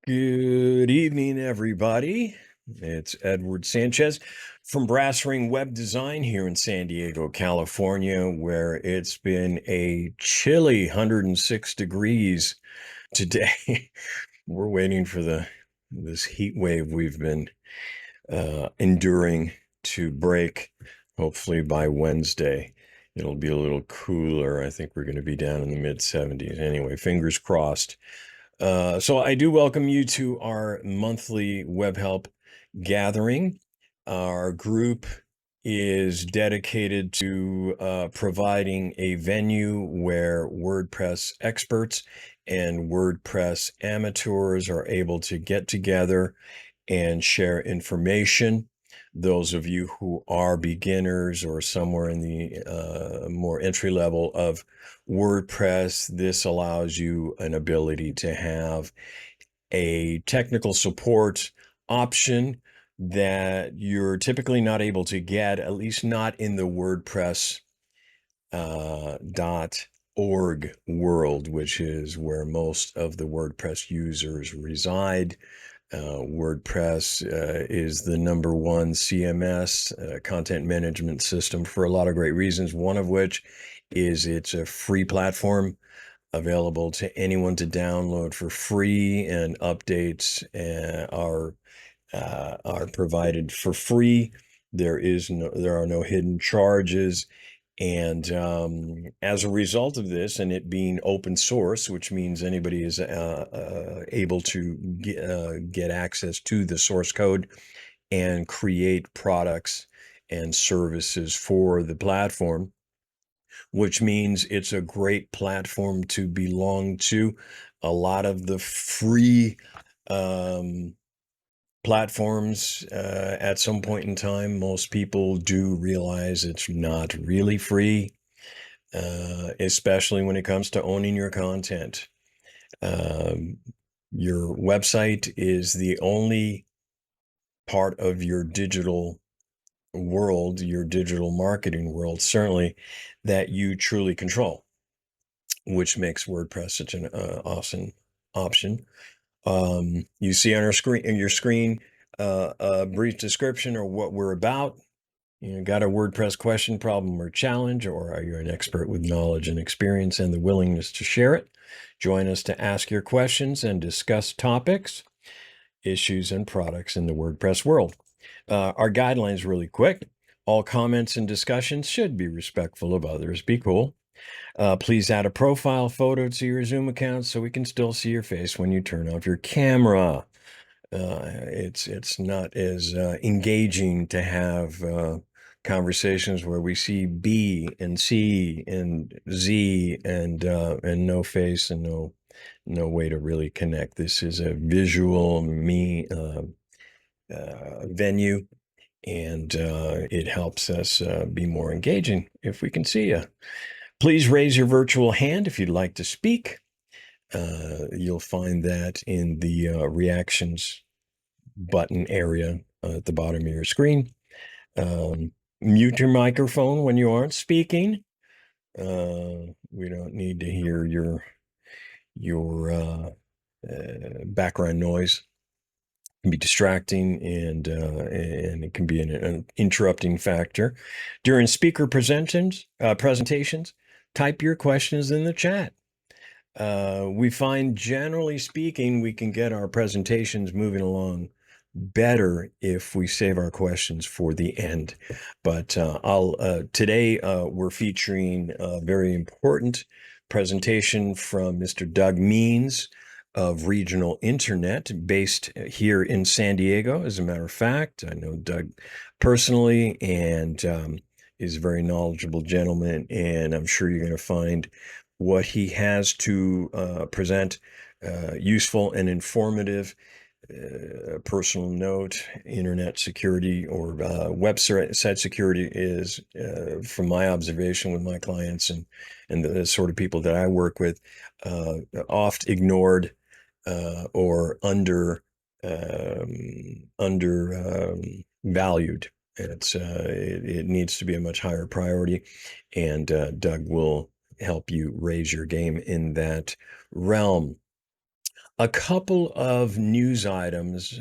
Good evening, everybody. It's Edward Sanchez from Brass Ring Web Design here in San Diego, California, where it's been a chilly 106 degrees today. We're waiting for this heat wave we've been enduring to break. Hopefully by Wednesday, it'll be a little cooler. I think we're going to be down in the mid 70s. Anyway, fingers crossed. So I do welcome you to our monthly web help gathering. Our group is dedicated to providing a venue where WordPress experts and WordPress amateurs are able to get together and share information. Those of you who are beginners or somewhere in the more entry level of WordPress, this allows you an ability to have a technical support option that you're typically not able to get, at least not in the WordPress .org world, which is where most of the WordPress users reside. WordPress is the number one CMS, content management system, for a lot of great reasons, one of which is it's a free platform available to anyone to download for free, and updates are provided for free. There are no hidden charges. And as a result of this, and it being open source, which means anybody is able to get access to the source code and create products and services for the platform, which means it's a great platform to belong to. A lot of the free platforms, at some point in time, most people do realize it's not really free, especially when it comes to owning your content. Your website is the only part of your digital world, your digital marketing world, certainly, that you truly control, which makes WordPress such an awesome option. You see on your screen, a brief description of what we're about. You got a WordPress question, problem, or challenge, or are you an expert with knowledge and experience and the willingness to share it? Join us to ask your questions and discuss topics, issues, and products in the WordPress world. Our guidelines really quick. All comments and discussions should be respectful of others. Be cool. Please add a profile photo to your Zoom account so we can still see your face when you turn off your camera. It's not as engaging to have conversations where we see B and C and Z and no face and no way to really connect. This is a visual venue, and it helps us be more engaging if we can see you. Please raise your virtual hand if you'd like to speak. You'll find that in the reactions button area at the bottom of your screen. Mute your microphone when you aren't speaking. We don't need to hear your background noise. It can be distracting, and it can be an interrupting factor. During speaker presentations, type your questions in the chat. We find, generally speaking, we can get our presentations moving along better if we save our questions for the end. But today we're featuring a very important presentation from Mr. dmeans of Regional Internet, based here in San Diego. As a matter of fact, I know Doug personally, and is a very knowledgeable gentleman, and I'm sure you're going to find what he has to present useful and informative. Personal note: internet security or website security is, from my observation with my clients and the sort of people that I work with, oft ignored or undervalued. It needs to be a much higher priority, and Doug will help you raise your game in that realm. a couple of news items.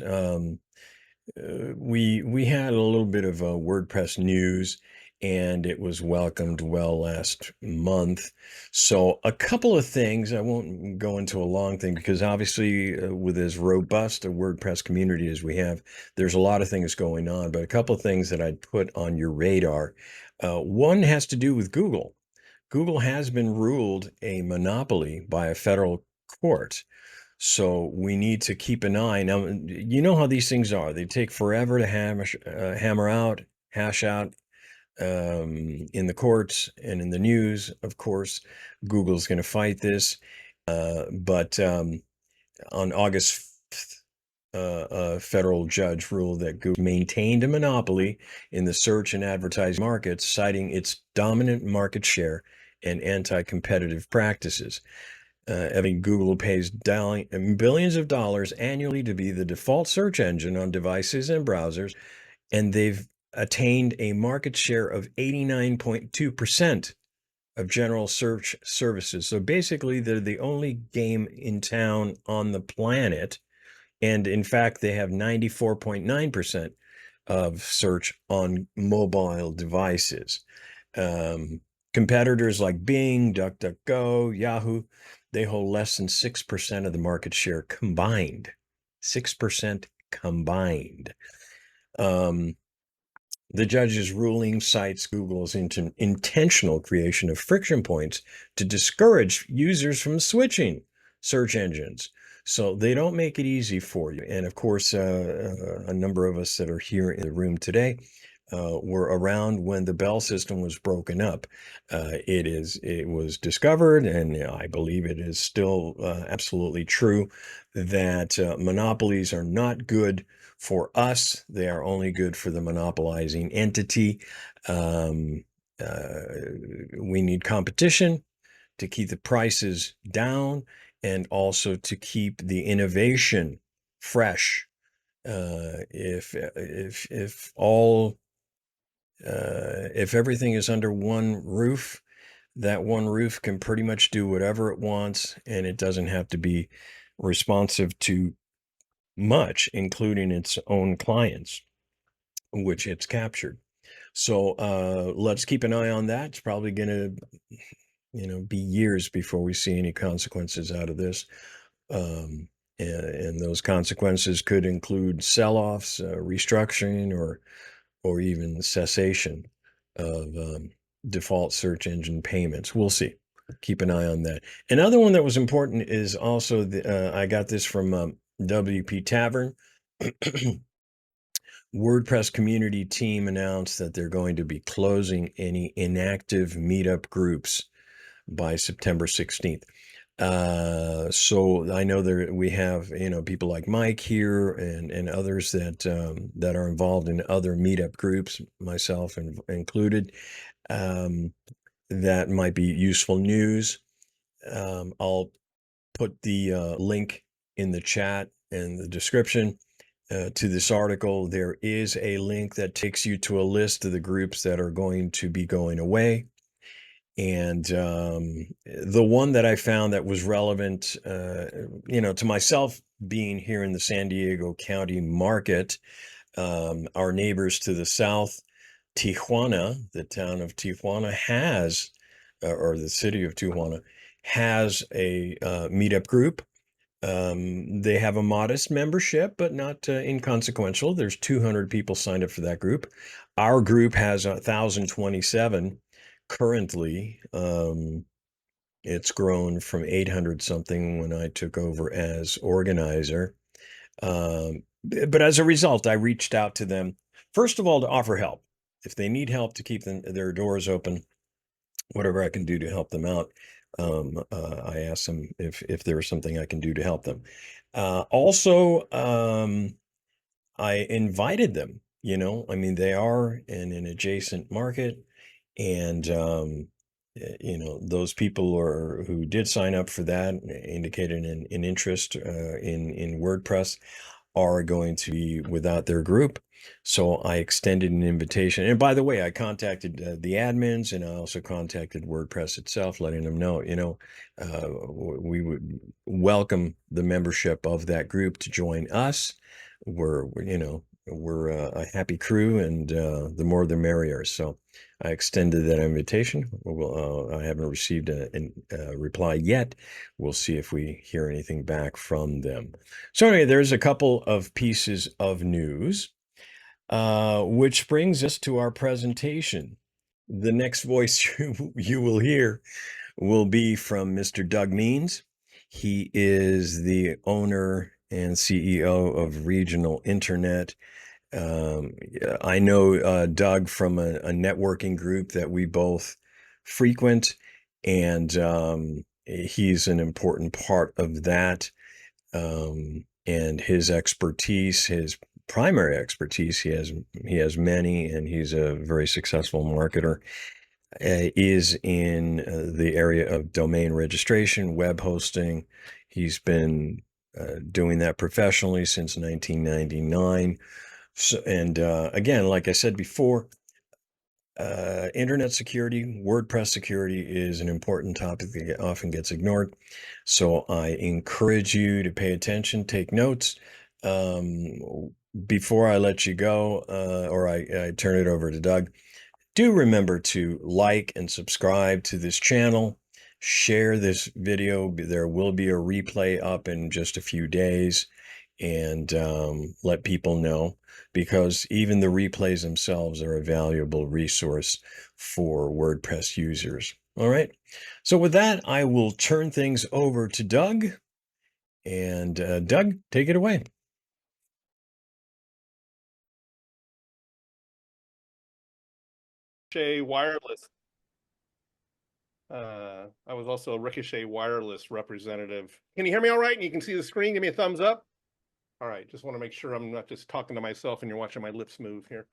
We had a little bit of WordPress news, and it was welcomed well last month. So a couple of things. I won't go into a long thing because obviously, with as robust a WordPress community as we have, there's a lot of things going on. But a couple of things that I'd put on your radar. One has to do with Google. Google has been ruled a monopoly by a federal court. So we need to keep an eye. Now, you know how these things are. They take forever to hammer out, hash out, in the courts and in the news. Of course, Google's going to fight this. But on August 5th, a federal judge ruled that Google maintained a monopoly in the search and advertising markets, citing its dominant market share and anti-competitive practices. Google pays billions of dollars annually to be the default search engine on devices and browsers, and they've attained a market share of 89.2% of general search services. So basically, they're the only game in town on the planet. And in fact, they have 94.9% of search on mobile devices. Competitors like Bing, DuckDuckGo, Yahoo, they hold less than 6% of the market share combined. 6% combined. The judge's ruling cites Google's intentional creation of friction points to discourage users from switching search engines. So they don't make it easy for you. And of course, a number of us that are here in the room today were around when the Bell system was broken up. It was discovered, and I believe it is still absolutely true, that monopolies are not good for us. They are only good for the monopolizing entity. We need competition to keep the prices down and also to keep the innovation fresh. If everything is under one roof, that one roof can pretty much do whatever it wants, and it doesn't have to be responsive to much, including its own clients, which it's captured. So let's keep an eye on that. It's probably going to, be years before we see any consequences out of this. And those consequences could include sell-offs, restructuring, or even cessation of default search engine payments. We'll see. Keep an eye on that. Another one that was important is also I got this from WP Tavern. WordPress community team announced that they're going to be closing any inactive meetup groups by September 16th. So I know we have, people like Mike here and others that are involved in other meetup groups, myself included. That might be useful news. I'll put the link in the chat and the description to this article. There is a link that takes you to a list of the groups that are going to be going away. And the one that I found that was relevant, to myself being here in the San Diego County market, our neighbors to the south, Tijuana, the town of Tijuana has, or the city of Tijuana has a meetup group. They have a modest membership, but not inconsequential. There's 200 people signed up for that group. Our group has 1,027 currently. It's grown from 800 something when I took over as organizer. But as a result, I reached out to them, first of all, to offer help. If they need help to keep their doors open, whatever I can do to help them out. I asked them if there was something I can do to help them. Also, I invited them, they are in an adjacent market, and those people who did sign up for that indicated an interest in WordPress are going to be without their group. So I extended an invitation. And by the way, I contacted the admins, and I also contacted WordPress itself, letting them know, we would welcome the membership of that group to join us. We're a happy crew, and the more the merrier. So I extended that invitation. I haven't received a reply yet. We'll see if we hear anything back from them. So anyway, there's a couple of pieces of news, which brings us to our presentation. The next voice you will hear will be from Mr. Doug Means. He is the owner and CEO of Regional Internet. Yeah, I know Doug from a networking group that we both frequent, and he's an important part of that. And his expertise, his primary expertise, he has many, and he's a very successful marketer, is in the area of domain registration, web hosting. He's been doing that professionally since 1999. So, and again, like I said before, internet security, WordPress security is an important topic that often gets ignored. So I encourage you to pay attention, take notes. Before I let you go, or I turn it over to Doug, do remember to like and subscribe to this channel. Share this video. There will be a replay up in just a few days, and let people know, because even the replays themselves are a valuable resource for WordPress users. All right. So with that, I will turn things over to Doug. And Doug, take it away. Ricochet Wireless. I was also a Ricochet Wireless representative. Can you hear me all right? And you can see the screen? Give me a thumbs up. All right. Just want to make sure I'm not just talking to myself and you're watching my lips move here.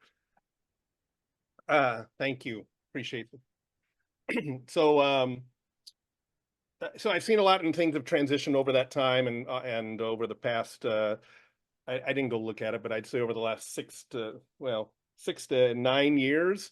Thank you. Appreciate it. So I've seen a lot, and things have transitioned over that time, and over the past, I didn't go look at it, but I'd say over the last 6 to 9 years,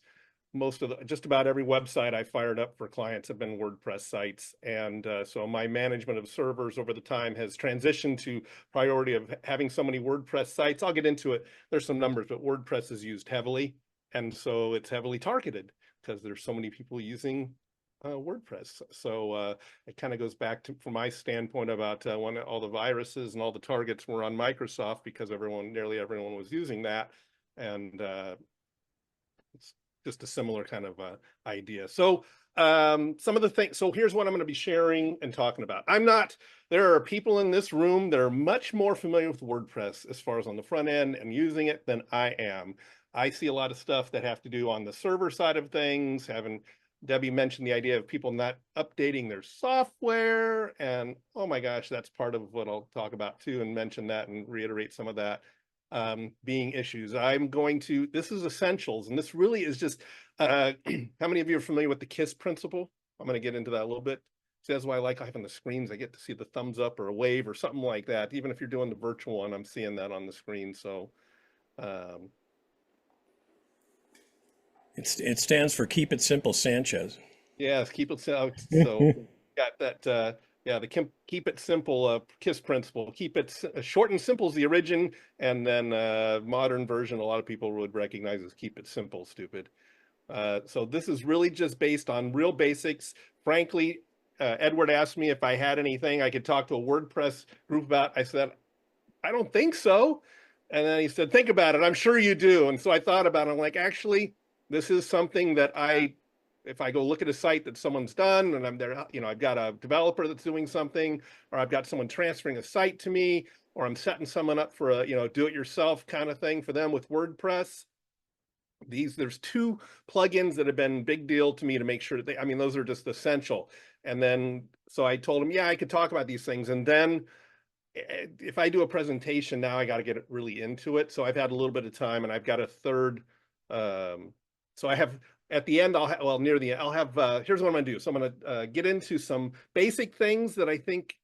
just about every website I fired up for clients have been WordPress sites. And so my management of servers over the time has transitioned to priority of having so many WordPress sites. I'll get into it. There's some numbers, but WordPress is used heavily. And so it's heavily targeted because there's so many people using WordPress. So it kind of goes back to, from my standpoint, about when all the viruses and all the targets were on Microsoft, because nearly everyone was using that. And it's just a similar kind of idea. So some of the things, so here's what I'm going to be sharing and talking about. There are people in this room that are much more familiar with WordPress as far as on the front end and using it than I am. I see a lot of stuff that have to do on the server side of things. Debbie mentioned the idea of people not updating their software, and oh my gosh, that's part of what I'll talk about too, and mention that and reiterate some of that being issues. This is essentials, and this really is just, how many of you are familiar with the KISS principle? I'm going to get into that a little bit. See, that's why I like having the screens. I get to see the thumbs up or a wave or something like that. Even if you're doing the virtual one, I'm seeing that on the screen. So It stands for Keep It Simple, Sanchez. yes, keep it so got that. Yeah, the keep it simple KISS principle. Keep it short and simple is the origin, and then modern version a lot of people would recognize as keep it simple, stupid. So this is really just based on real basics. Frankly, Edward asked me if I had anything I could talk to a WordPress group about. I said, I don't think so. And then he said, think about it. I'm sure you do. And so I thought about it. I'm like, actually, this is something that if I go look at a site that someone's done, and I'm there, I've got a developer that's doing something, or I've got someone transferring a site to me, or I'm setting someone up for a, do-it-yourself kind of thing for them with WordPress. There's two plugins that have been big deal to me to make sure that those are just essential. And then, so I told him, yeah, I could talk about these things. And then if I do a presentation now, I got to get really into it. So I've had a little bit of time, and I've got a third. So I have at the end, near the end, I'll have, here's what I'm going to do. So I'm going to get into some basic things that I think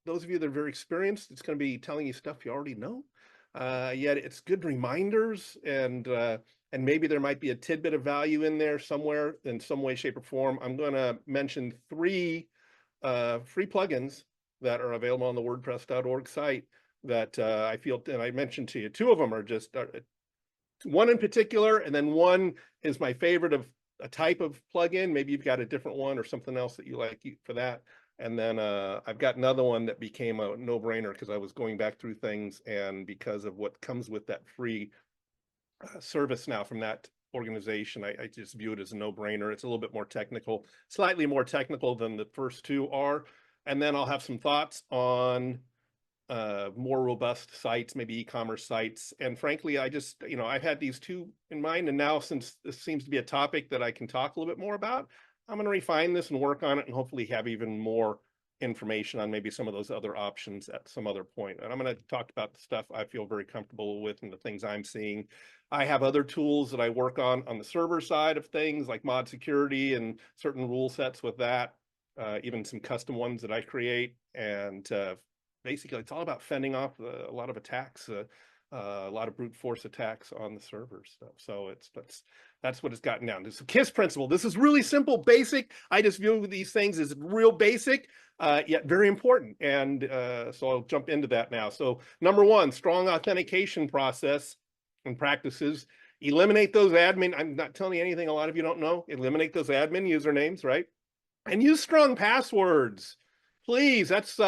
those of you that are very experienced, it's going to be telling you stuff you already know. yet it's good reminders, and maybe there might be a tidbit of value in there somewhere in some way, shape, or form. I'm going to mention three free plugins that are available on the WordPress.org site that I feel, and I mentioned to you, two of them are just one in particular, and then one is my favorite of a type of plugin. Maybe you've got a different one or something else that you like for that. And then I've got another one that became a no-brainer because I was going back through things, and because of what comes with that free service now from that organization, I just view it as a no-brainer. It's a little bit more technical, slightly more technical than the first two are. And then I'll have some thoughts on more robust sites, maybe e-commerce sites. And frankly, I just, I've had these two in mind. And now, since this seems to be a topic that I can talk a little bit more about, I'm going to refine this and work on it and hopefully have even more information on maybe some of those other options at some other point. And I'm going to talk about the stuff I feel very comfortable with and the things I'm seeing. I have other tools that I work on the server side of things, like mod security and certain rule sets with that, even some custom ones that I create. And basically, it's all about fending off a lot of attacks, a lot of brute force attacks on the server stuff. So that's what it's gotten down to. So KISS principle. This is really simple, basic. I just view these things as real basic, yet very important. And so I'll jump into that now. So number one, strong authentication process and practices. Eliminate those admin. I'm not telling you anything a lot of you don't know. Eliminate those admin usernames, right? And use strong passwords. Please, that's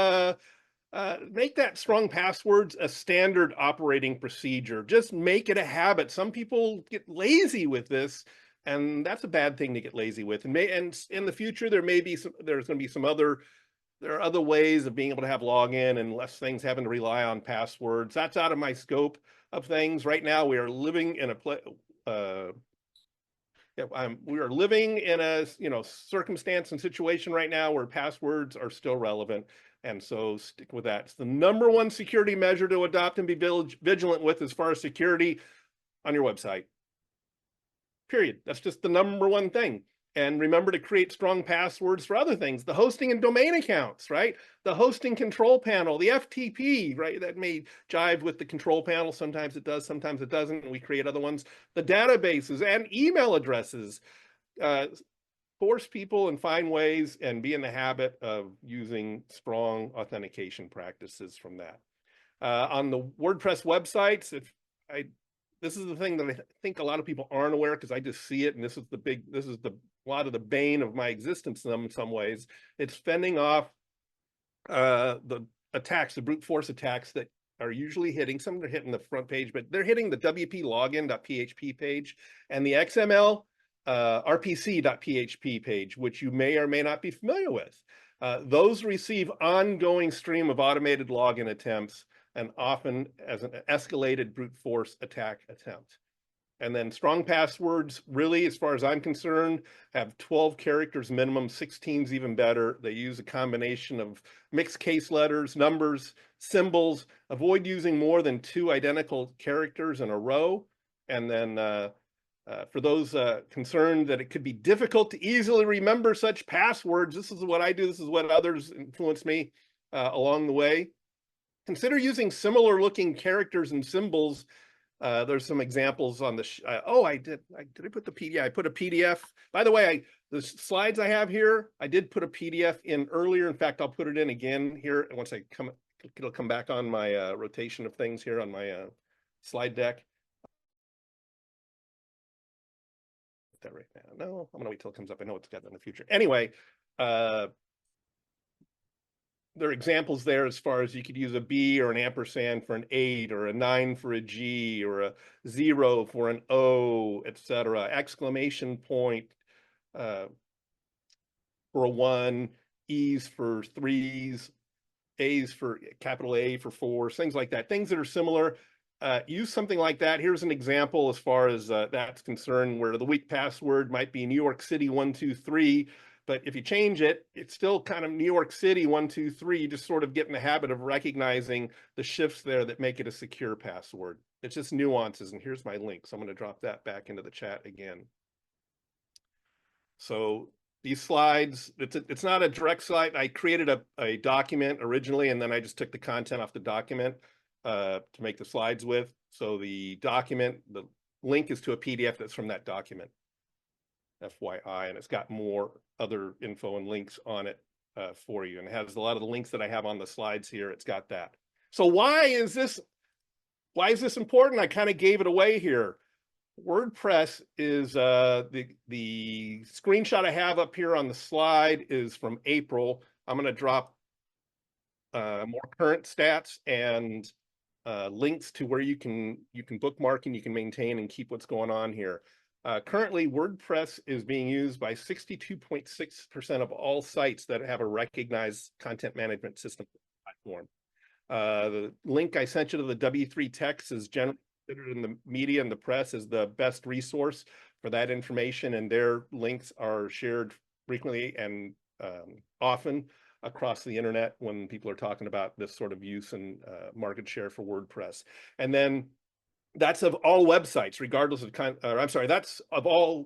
make that strong passwords a standard operating procedure. Just make it a habit. Some people get lazy with this, and that's a bad thing to get lazy with. And in the future, there's going to be there are other ways of being able to have login and less things having to rely on passwords. That's out of my scope of things. Right now, we are living in we are living in a circumstance and situation right now where passwords are still relevant, and so stick with that. It's the number one security measure to adopt and be vigilant with as far as security on your website. Period. That's just the number one thing. And remember to create strong passwords for other things, the hosting and domain accounts, right? The hosting control panel, the FTP, right? That may jive with the control panel. Sometimes it does, sometimes it doesn't. And we create other ones. The databases and email addresses. Force people and find ways and be in the habit of using strong authentication practices from that. On the WordPress websites, this is the thing that I think a lot of people aren't aware, because I just see it, and this is a lot of the bane of my existence in some ways. It's fending off the attacks, the brute force attacks that are usually hitting. Some are hitting the front page, but they're hitting the wplogin.php page and the XML rpc.php page, which you may or may not be familiar with. Those receive ongoing stream of automated login attempts, and often as an escalated brute force attack attempt. And then strong passwords, really, as far as I'm concerned, have 12 characters minimum, 16's even better. They use a combination of mixed case letters, numbers, symbols. Avoid using more than 2 identical characters in a row. And then for those concerned that it could be difficult to easily remember such passwords, this is what I do. This is what others influenced me along the way. Consider using similar looking characters and symbols. There's some examples on the, did I put the PDF? I put a PDF. By the way, the slides I have here, I did put a PDF in earlier. In fact, I'll put it in again here. Once it'll come back on my rotation of things here on my slide deck. That right now. No, I'm gonna wait till it comes up. I know it's got that in the future. Anyway, there are examples there as far as you could use a B or an ampersand for an 8, or a 9 for a G, or a 0 for an O, etc. Exclamation point for a 1, E's for 3's, A's for capital A for 4s, things like that. Things that are similar. Use something like that. Here's an example as far as that's concerned, where the weak password might be New York City 123. But if you change it, it's still kind of New York City 123. You just sort of get in the habit of recognizing the shifts there that make it a secure password. It's just nuances. And here's my link. So I'm going to drop that back into the chat again. So these slides, it's not a direct slide. I created a document originally, and then I just took the content off the document. to make the slides with. So the document, the link is to a PDF that's from that document, FYI, and it's got more other info and links on it for you, and it has a lot of the links that I have on the slides here. It's got that. So why is this important? I kind of gave it away here. WordPress is the screenshot I have up here on the slide is from April. I'm going to drop more current stats and links to where you can bookmark and you can maintain and keep what's going on here. Currently, WordPress is being used by 62.6% of all sites that have a recognized content management system platform. The link I sent you to the W3 text is generally considered in the media and the press as the best resource for that information, and their links are shared frequently and often across the internet when people are talking about this sort of use and market share for WordPress. And then that's of all websites, regardless of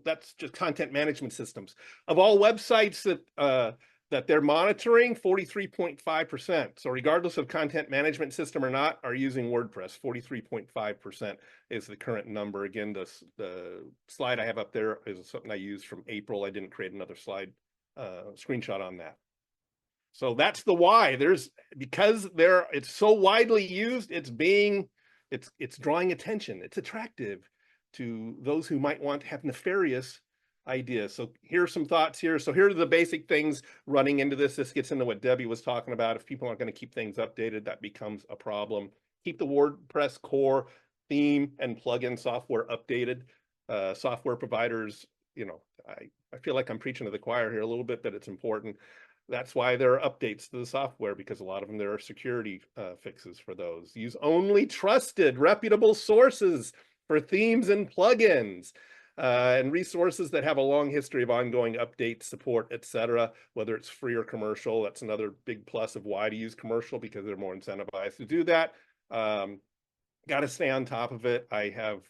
that's just content management systems. Of all websites that they're monitoring, 43.5%. So regardless of content management system or not, are using WordPress. 43.5% is the current number. Again, the slide I have up there is something I used from April. I didn't create another slide screenshot on that. So that's the why. Because it's so widely used, it's drawing attention. It's attractive to those who might want to have nefarious ideas. So here's some thoughts here. So here are the basic things running into this. This gets into what Debbie was talking about. If people aren't going to keep things updated, that becomes a problem. Keep the WordPress core theme and plugin software updated. Software providers, I feel like I'm preaching to the choir here a little bit, but it's important. That's why there are updates to the software, because a lot of them, there are security fixes for those. Use only trusted, reputable sources for themes and plugins, and resources that have a long history of ongoing updates, support, etc., whether it's free or commercial. That's another big plus of why to use commercial, because they're more incentivized to do that. Got to stay on top of it. I have,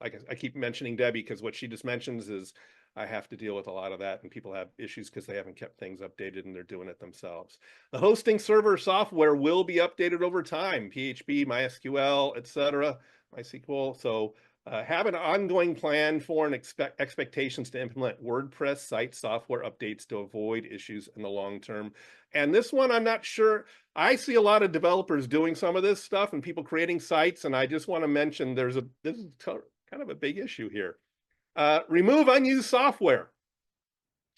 I keep mentioning Debbie because what she just mentions is I have to deal with a lot of that, and people have issues because they haven't kept things updated and they're doing it themselves. The hosting server software will be updated over time, PHP, MySQL, etc., MySQL. So have an ongoing plan for and expectations to implement WordPress site software updates to avoid issues in the long term. And this one, I'm not sure. I see a lot of developers doing some of this stuff and people creating sites, and I just want to mention this is kind of a big issue here. Remove unused software.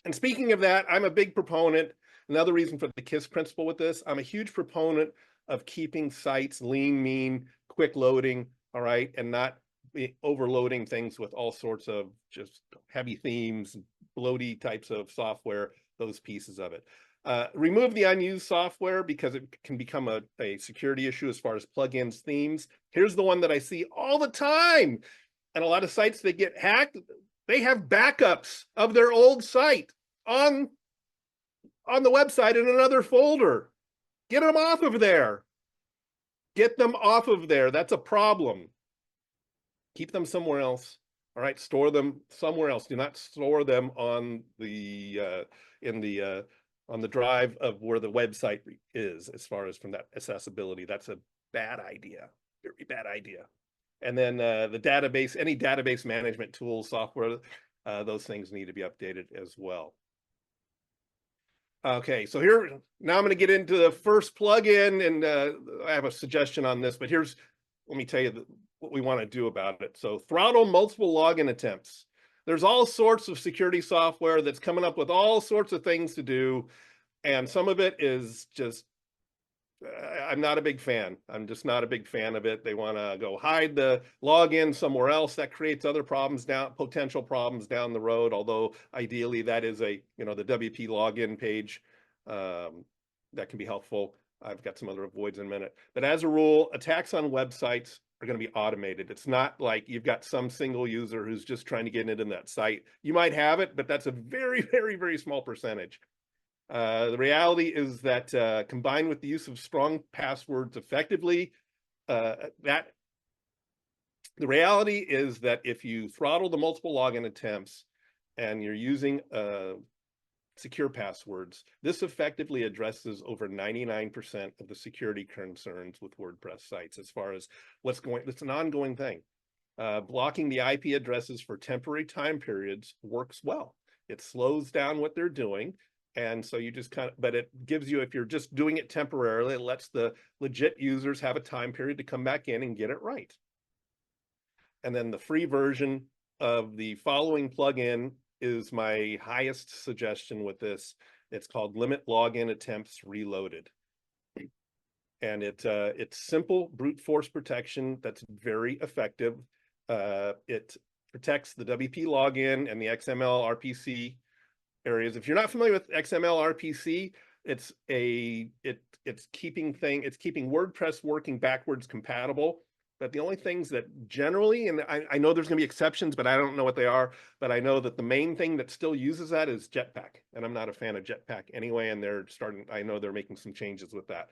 And speaking of that, I'm a big proponent. Another reason for the KISS principle with this, I'm a huge proponent of keeping sites lean, mean, quick loading, all right, and not overloading things with all sorts of just heavy themes, bloaty types of software, those pieces of it. Remove the unused software because it can become a security issue as far as plugins, themes. Here's the one that I see all the time. And a lot of sites that get hacked, they have backups of their old site on the website in another folder. Get them off of there. Get them off of there. That's a problem. Keep them somewhere else. All right, store them somewhere else. Do not store them on the on the drive of where the website is, as far as from that accessibility. That's a bad idea. Very bad idea. And then the database, any database management tools, software, those things need to be updated as well. Okay, so here, now I'm going to get into the first plugin, and I have a suggestion on this, but let me tell you what we want to do about it. So throttle multiple login attempts. There's all sorts of security software that's coming up with all sorts of things to do, and some of it is just I'm not a big fan. I'm just not a big fan of it. They want to go hide the login somewhere else. That creates other problems potential problems down the road. Although ideally that is the WP login page that can be helpful. I've got some other avoids in a minute. But as a rule, attacks on websites are going to be automated. It's not like you've got some single user who's just trying to get into that site. You might have it, but that's a very, very, very small percentage. The reality is that combined with the use of strong passwords effectively, the reality is that if you throttle the multiple login attempts and you're using secure passwords. This effectively addresses over 99% of the security concerns with WordPress sites as far as what's going, it's an ongoing thing. Blocking the IP addresses for temporary time periods works well. It slows down what they're doing. And so you just kind of, but it gives you, if you're just doing it temporarily, it lets the legit users have a time period to come back in and get it right. And then the free version of the following plugin is my highest suggestion with this. It's called Limit Login Attempts Reloaded. And it's simple brute force protection that's very effective. It protects the WP login and the XML RPC areas. If you're not familiar with XML RPC, it's keeping WordPress working backwards compatible. But the only things that generally, and I know there's going to be exceptions, but I don't know what they are. But I know that the main thing that still uses that is Jetpack, and I'm not a fan of Jetpack anyway. And I know they're making some changes with that.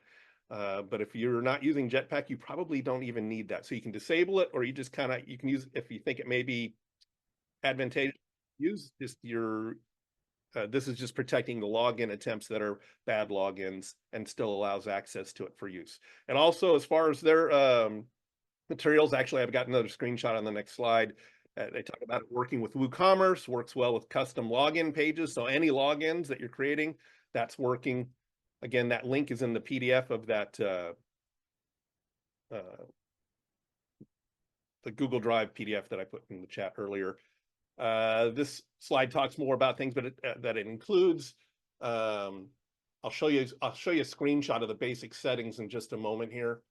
But if you're not using Jetpack, you probably don't even need that. So you can disable it, or you just you can use, if you think it may be advantageous, use just your, this is just protecting the login attempts that are bad logins and still allows access to it for use. And also, as far as their materials, actually, I've got another screenshot on the next slide. They talk about it working with WooCommerce, works well with custom login pages. So any logins that you're creating, that's working. Again, that link is in the PDF of that the Google Drive PDF that I put in the chat earlier. This slide talks more about things, but that it includes. I'll show you a screenshot of the basic settings in just a moment here.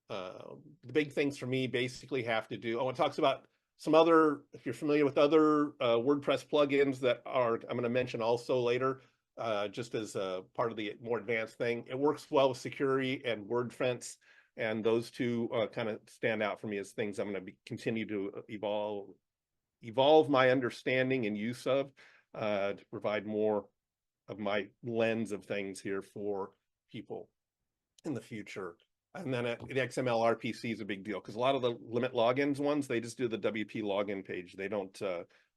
The big things for me basically have to do. Oh, it talks about some other. If you're familiar with other WordPress plugins that I'm going to mention also later. Just as a part of the more advanced thing. It works well with security and WordFence, and those two kind of stand out for me as things I'm going to continue to evolve my understanding and use of to provide more of my lens of things here for people in the future. And then the XML RPC is a big deal because a lot of the limit logins ones, they just do the WP login page. They don't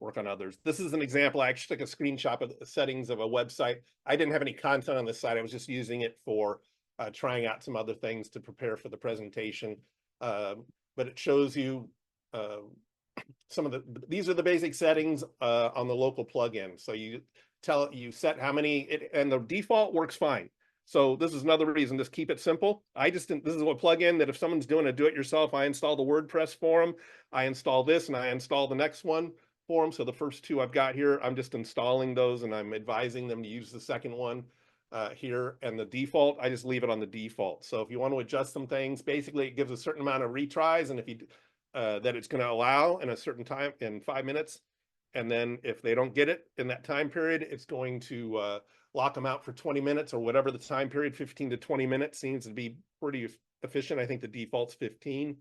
work on others. This is an example. I actually took a screenshot of the settings of a website. I didn't have any content on this site. I was just using it for trying out some other things to prepare for the presentation. But it shows you some of these are the basic settings on the local plugin. So you set how many, and the default works fine. So this is another reason, just keep it simple. This is a plugin that if someone's doing a do-it-yourself, I install the WordPress for them. I install this and I install the next one for them. So the first two I've got here, I'm just installing those and I'm advising them to use the second one here. And the default, I just leave it on the default. So if you want to adjust some things, basically it gives a certain amount of retries, and if you that it's going to allow in a certain time, in 5 minutes. And then if they don't get it in that time period, it's going to lock them out for 20 minutes or whatever the time period. 15 to 20 minutes seems to be pretty efficient. I think the default's 15.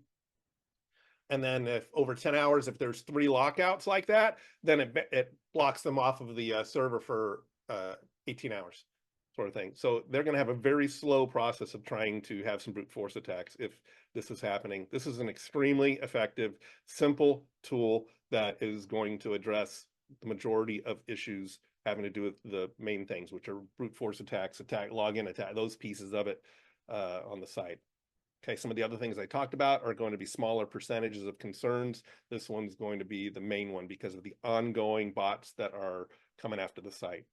And then if over 10 hours, if there's 3 lockouts like that, then it blocks them off of the server for 18 hours sort of thing. So they're going to have a very slow process of trying to have some brute force attacks if this is happening. This is an extremely effective, simple tool that is going to address the majority of issues having to do with the main things, which are brute force attacks, login attack, those pieces of it on the site. Okay, some of the other things I talked about are going to be smaller percentages of concerns. This one's going to be the main one because of the ongoing bots that are coming after the site.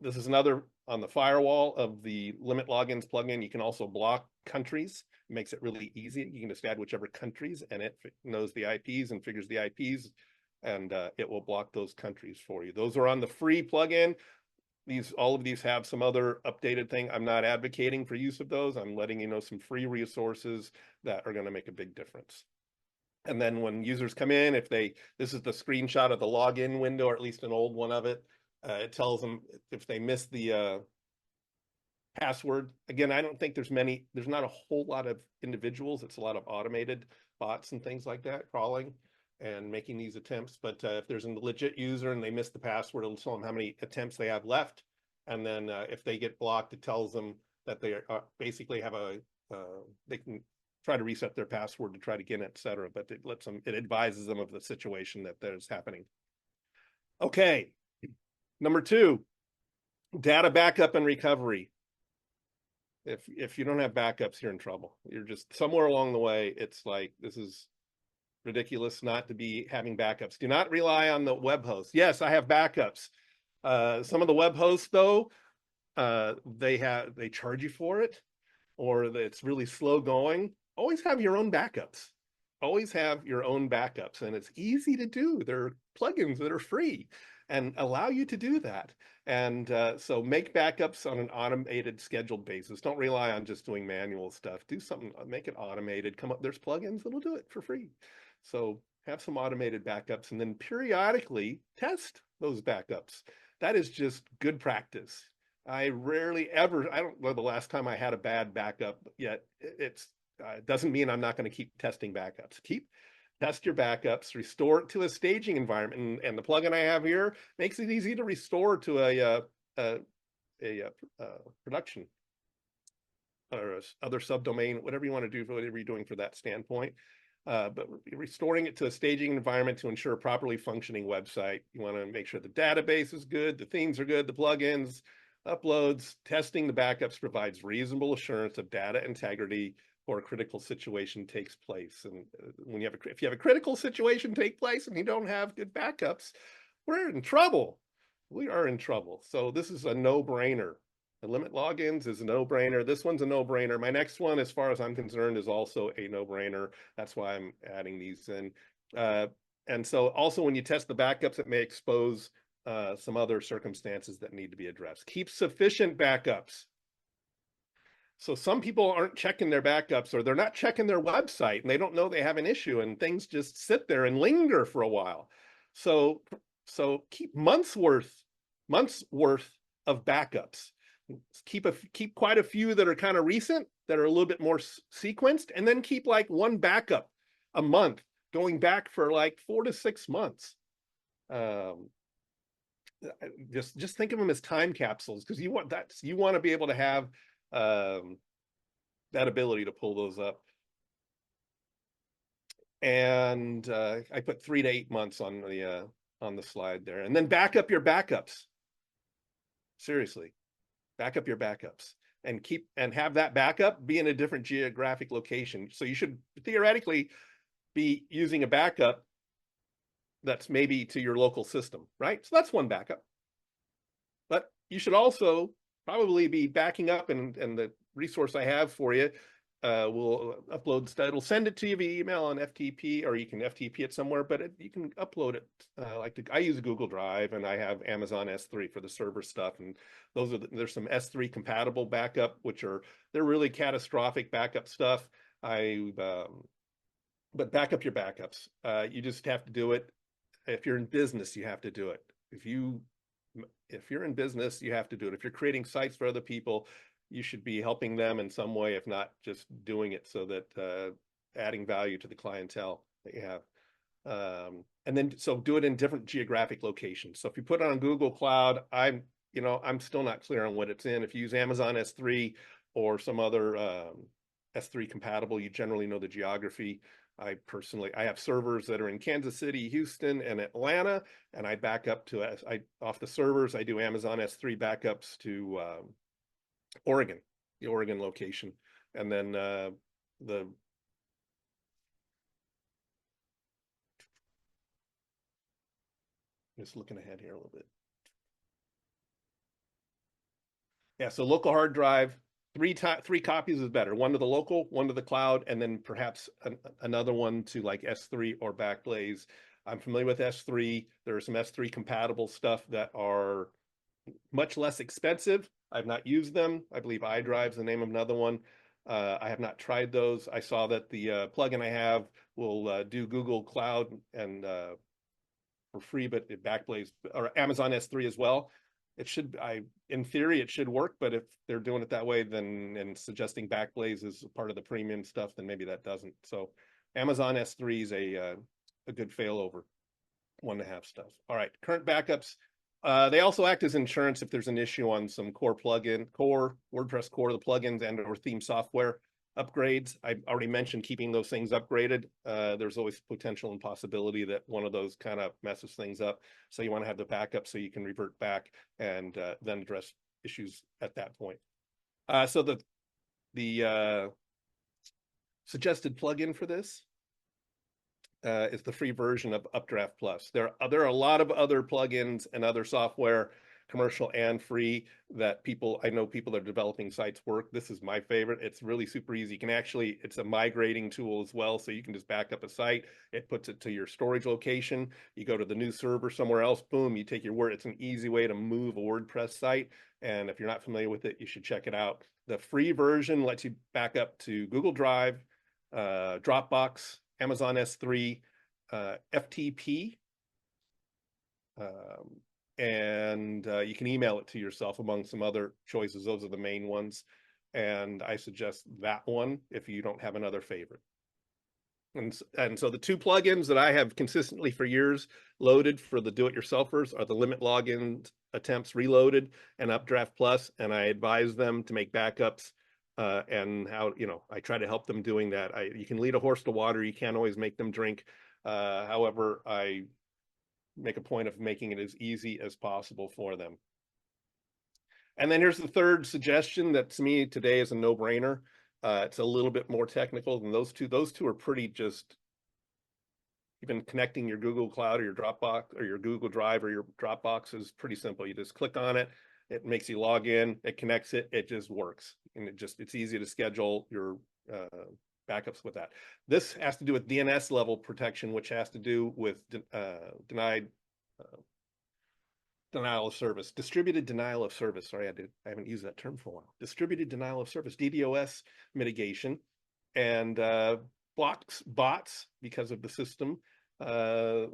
This is another on the firewall of the limit logins plugin. You can also block countries. It makes it really easy. You can just add whichever countries, and it knows the IPs and figures the IPs, and it will block those countries for you. Those are on the free plugin. All of these have some other updated thing. I'm not advocating for use of those. I'm letting you know some free resources that are going to make a big difference. And then when users come in, this is the screenshot of the login window, or at least an old one of it. It tells them if they miss the password. Again, I don't think there's not a whole lot of individuals. It's a lot of automated bots and things like that crawling and making these attempts. But if there's a legit user and they miss the password, it'll tell them how many attempts they have left. And then if they get blocked, it tells them that they basically have they can try to reset their password to try to get it, et cetera. But it advises them of the situation that is happening. Okay. Number 2, Data backup and recovery. If you don't have backups, you're in trouble. You're just somewhere along the way. It's like, this is ridiculous not to be having backups. Do not rely on the web host. Yes, I have backups. Some of the web hosts though, they charge you for it, or it's really slow going. Always have your own backups. Always have your own backups, and it's easy to do. There are plugins that are free and allow you to do that. And so make backups on an automated, scheduled basis. Don't rely on just doing manual stuff. Do something, make it automated. Come up, there's plugins that'll do it for free. So have some automated backups, and then periodically test those backups. That is just good practice. I rarely ever, I don't know the last time I had a bad backup yet. It doesn't mean I'm not going to keep testing backups. Test your backups, restore it to a staging environment. And the plugin I have here makes it easy to restore to a production or other subdomain, whatever you want to do, whatever you're doing for that standpoint. But restoring it to a staging environment to ensure a properly functioning website. You want to make sure the database is good, the themes are good, the plugins, uploads. Testing the backups provides reasonable assurance of data integrity or a critical situation takes place. And when if you have a critical situation take place and you don't have good backups, we're in trouble. We are in trouble. So this is a no-brainer. The limit logins is a no-brainer. This one's a no-brainer. My next one, as far as I'm concerned, is also a no-brainer. That's why I'm adding these in. And so also when you test the backups, it may expose some other circumstances that need to be addressed. Keep sufficient backups. So some people aren't checking their backups, or they're not checking their website and they don't know they have an issue, and things just sit there and linger for a while. So keep months worth of backups. Keep quite a few that are kind of recent, that are a little bit more sequenced, and then keep like one backup a month going back for like 4 to 6 months. Just think of them as time capsules, because you want to be able to have that ability to pull those up. And I put 3 to 8 months on the slide there. And then back up your backups. Seriously, back up your backups and have that backup be in a different geographic location. So you should theoretically be using a backup that's maybe to your local system, right? So that's one backup. But you should also probably be backing up, and the resource I have for you will upload, it'll send it to you via email on FTP, or you can FTP it somewhere, but you can upload it. I use Google Drive, and I have Amazon S3 for the server stuff. And there's some S3 compatible backup, they're really catastrophic backup stuff. But back up your backups. You just have to do it. If you're in business, you have to do it. If you're in business, you have to do it. If you're creating sites for other people, you should be helping them in some way, if not just doing it so that adding value to the clientele that you have. And then, so do it in different geographic locations. So if you put it on Google Cloud, I'm still not clear on what it's in. If you use Amazon S3 or some other S3 compatible, you generally know the geography. I have servers that are in Kansas City, Houston, and Atlanta, and I back up to off the servers. I do Amazon S3 backups to Oregon, the Oregon location, and then just looking ahead here a little bit. Yeah, so local hard drive, three copies is better. One to the local, one to the cloud, and then perhaps another one to like S3 or Backblaze. I'm familiar with S3. There are some S3 compatible stuff that are much less expensive. I've not used them. I believe iDrive's the name of another one. I have not tried those. I saw that the plugin I have will do Google Cloud and for free, but Backblaze or Amazon S3 as well. In theory, it should work, but if they're doing it that way, then, and suggesting Backblaze is part of the premium stuff, then maybe that doesn't. So Amazon S3 is a good failover one to have stuff. All right, current backups. They also act as insurance if there's an issue on some WordPress core, the plugins and or theme software upgrades. I already mentioned keeping those things upgraded. There's always potential and possibility that one of those kind of messes things up. So you want to have the backup so you can revert back and then address issues at that point. So the suggested plugin for this is the free version of Updraft Plus. There are a lot of other plugins and other software, commercial and free, that I know people that are developing sites work. This is my favorite. It's really super easy. You can actually, it's a migrating tool as well. So you can just back up a site. It puts it to your storage location. You go to the new server somewhere else, boom, you take your Word. It's an easy way to move a WordPress site. And if you're not familiar with it, you should check it out. The free version lets you back up to Google Drive, Dropbox, Amazon S3, FTP, and you can email it to yourself among some other choices. Those are the main ones. And I suggest that one if you don't have another favorite. And so the two plugins that I have consistently for years loaded for the do-it-yourselfers are the Limit Login Attempts Reloaded and Updraft Plus, and I advise them to make backups and how, I try to help them doing that. You can lead a horse to water, you can't always make them drink. However, I make a point of making it as easy as possible for them. And then here's the third suggestion that to me today is a no-brainer. It's a little bit more technical than those two. Those two are pretty just, even connecting your Google Cloud or your Dropbox or your Google Drive or your Dropbox is pretty simple. You just click on it, it makes you log in, it connects it, it just works. And it's easy to schedule your backups with that. This has to do with DNS level protection, which has to do with denial of service, distributed denial of service. Sorry, I haven't used that term for a while. Distributed denial of service, DDoS mitigation, and blocks bots because of the system that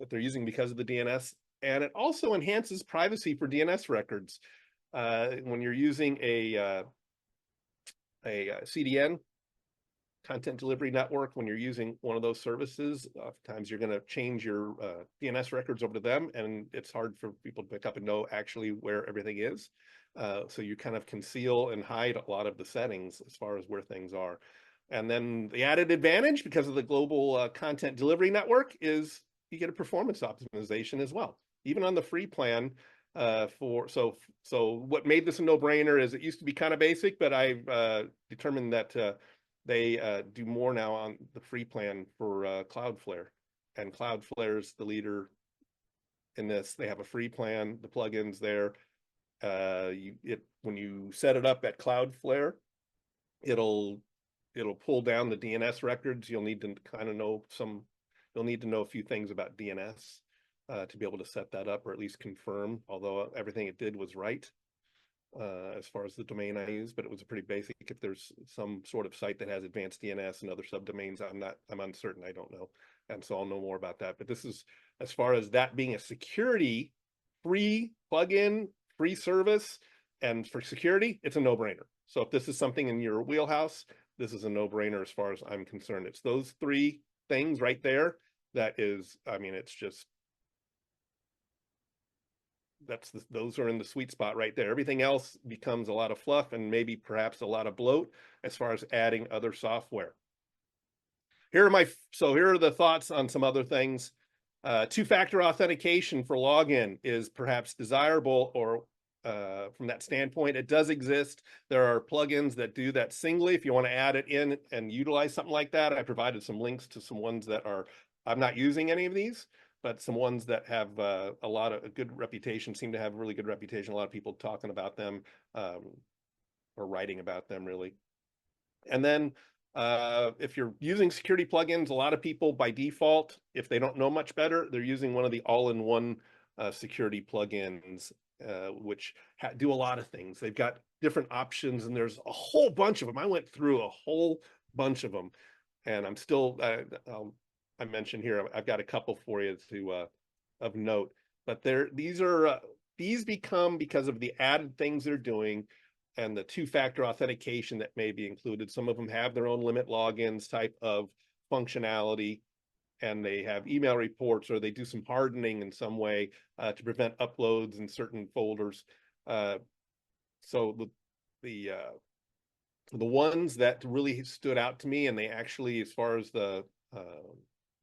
they're using because of the DNS. And it also enhances privacy for DNS records. When you're using a CDN, content delivery network, when you're using one of those services, oftentimes you're going to change your DNS records over to them, and it's hard for people to pick up and know actually where everything is. So you kind of conceal and hide a lot of the settings as far as where things are. And then the added advantage, because of the global content delivery network, is you get a performance optimization as well, even on the free plan. So what made this a no-brainer is it used to be kind of basic, but I've determined that they do more now on the free plan for Cloudflare, and Cloudflare is the leader in this. They have a free plan, the plugins there. When you set it up at Cloudflare, it'll pull down the DNS records. You'll need to you'll need to know a few things about DNS to be able to set that up, or at least confirm, although everything it did was right. As far as the domain I use, but it was a pretty basic. If there's some sort of site that has advanced DNS and other subdomains, I'm uncertain, I don't know. And so I'll know more about that. But this is, as far as that being a security free plugin, free service, and for security, it's a no-brainer. So if this is something in your wheelhouse, this is a no-brainer as far as I'm concerned. It's those three things right there. It's just, those are in the sweet spot right there. Everything else becomes a lot of fluff and maybe perhaps a lot of bloat as far as adding other software. Here are the thoughts on some other things. Two-factor authentication for login is perhaps desirable, or from that standpoint, it does exist. There are plugins that do that singly. If you want to add it in and utilize something like that, I provided some links to some ones that I'm not using any of these, but some ones that have a good reputation, seem to have a really good reputation. A lot of people talking about them or writing about them, really. And then if you're using security plugins, a lot of people by default, if they don't know much better, they're using one of the all-in-one security plugins, which do a lot of things. They've got different options, and there's a whole bunch of them. I went through a whole bunch of them, and I'm still I mentioned here, I've got a couple for you of note, but these become, because of the added things they're doing and the two-factor authentication that may be included. Some of them have their own limit logins type of functionality, and they have email reports, or they do some hardening in some way to prevent uploads in certain folders. So the ones that really stood out to me, and they actually, as far as the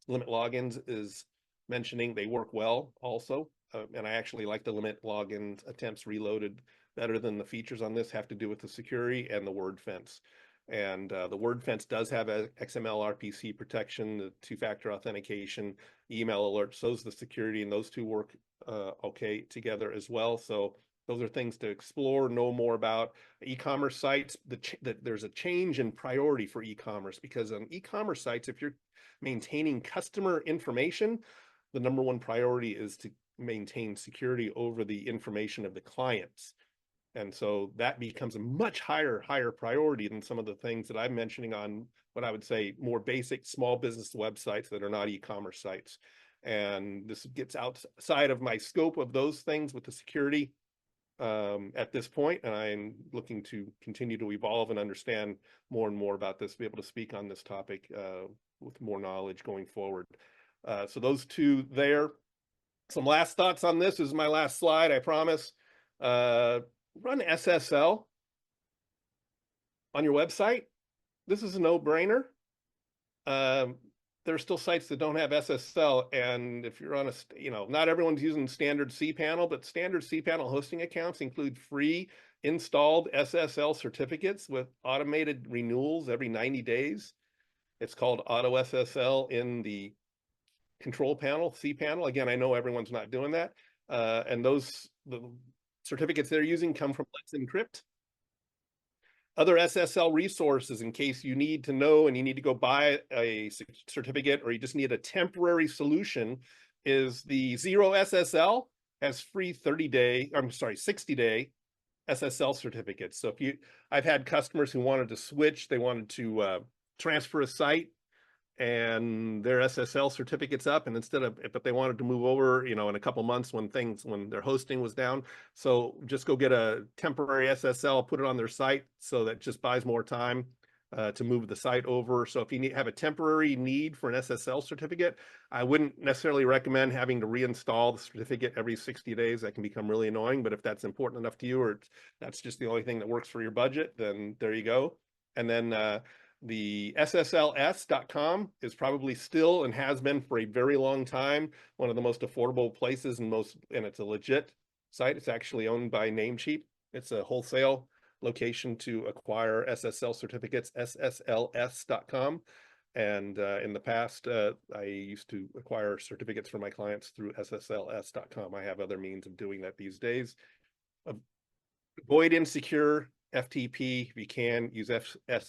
limit logins is mentioning, they work well also. And I actually like the limit login attempts reloaded better than the features on this have to do with the security and the word fence. And the word fence does have a XML RPC protection, the two-factor authentication, email alerts. Those the security, and those two work okay together as well. So those are things to explore, know more about. E-commerce sites, there's a change in priority for e-commerce, because on e-commerce sites, if you're maintaining customer information, the number one priority is to maintain security over the information of the clients. And so that becomes a much higher priority than some of the things that I'm mentioning on what I would say more basic small business websites that are not e-commerce sites. And this gets outside of my scope of those things with the security at this point, and I'm looking to continue to evolve and understand more and more about this, be able to speak on this topic with more knowledge going forward. So those two there. Some last thoughts on this. This is my last slide, I promise. Run SSL on your website. This is a no-brainer. There are still sites that don't have SSL, and if you're on not everyone's using standard cPanel, but standard cPanel hosting accounts include free installed SSL certificates with automated renewals every 90 days. It's called Auto SSL in the control panel, cPanel. Again, I know everyone's not doing that. And the certificates they're using come from Let's Encrypt. Other SSL resources, in case you need to know and you need to go buy a certificate, or you just need a temporary solution, is the Zero SSL has free 60-day SSL certificates. So I've had customers who wanted to switch, they wanted to transfer a site, and their SSL certificate's up, and but they wanted to move over, in a couple months when their hosting was down. So just go get a temporary SSL, put it on their site, so that just buys more time to move the site over. So if you have a temporary need for an SSL certificate, I wouldn't necessarily recommend having to reinstall the certificate every 60 days. That can become really annoying, but if that's important enough to you, or that's just the only thing that works for your budget, then there you go. And then the SSLS.com is probably still, and has been for a very long time, one of the most affordable places, and it's a legit site. It's actually owned by Namecheap. It's a wholesale location to acquire SSL certificates, SSLS.com. And in the past, I used to acquire certificates for my clients through SSLS.com. I have other means of doing that these days. Avoid insecure FTP. If you can, use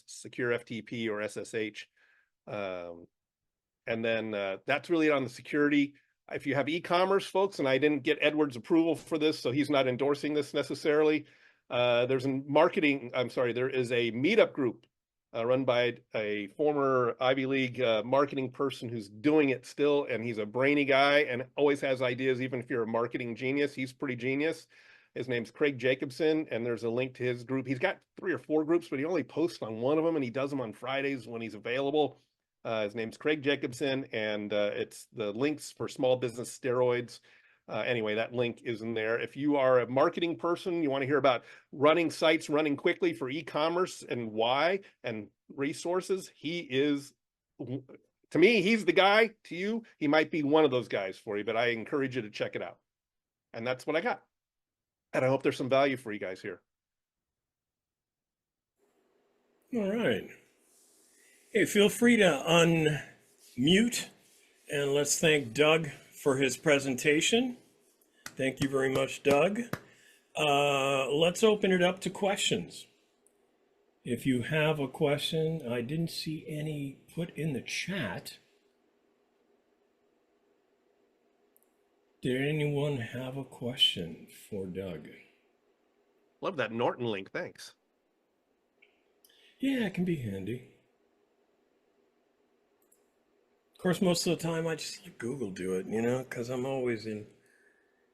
secure FTP or SSH. And then that's really on the security. If you have e-commerce folks, and I didn't get Edward's approval for this, so he's not endorsing this necessarily. There is a MeetUp group run by a former Ivy League marketing person who's doing it still, and he's a brainy guy and always has ideas. Even if you're a marketing genius, he's pretty genius. His name's Craig Jacobson, and there's a link to his group. He's got 3 or 4 groups, but he only posts on one of them, and he does them on Fridays when he's available. His name's Craig Jacobson, and it's the links for small business steroids. Anyway, that link is in there. If you are a marketing person, you want to hear about running sites, running quickly for e-commerce and why, and resources, to me, he's the guy. To you, he might be one of those guys for you, but I encourage you to check it out. And that's what I got. And I hope there's some value for you guys here. All right. Hey, feel free to unmute, and let's thank Doug for his presentation. Thank you very much, Doug. Let's open it up to questions. If you have a question, I didn't see any put in the chat. Did anyone have a question for Doug? Love that Norton link. Thanks. Yeah, it can be handy. Of course, most of the time I just let Google do it, because I'm always in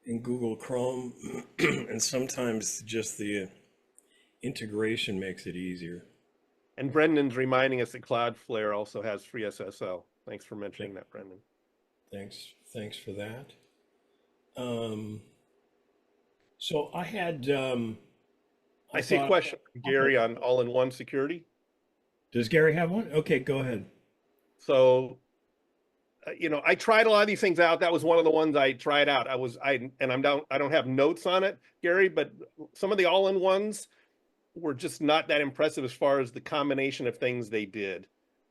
Google Chrome, and sometimes just the integration makes it easier. And Brendan's reminding us that Cloudflare also has free SSL. Thanks for mentioning that, Brendan. Thanks for that. So I had. I see a question from Gary on all-in-one security. Does Gary have one? Okay, go ahead. So you know, I tried a lot of these things out. That was one of the ones I tried out. I don't have notes on it, Gary, but some of the all-in-ones were just not that impressive as far as the combination of things they did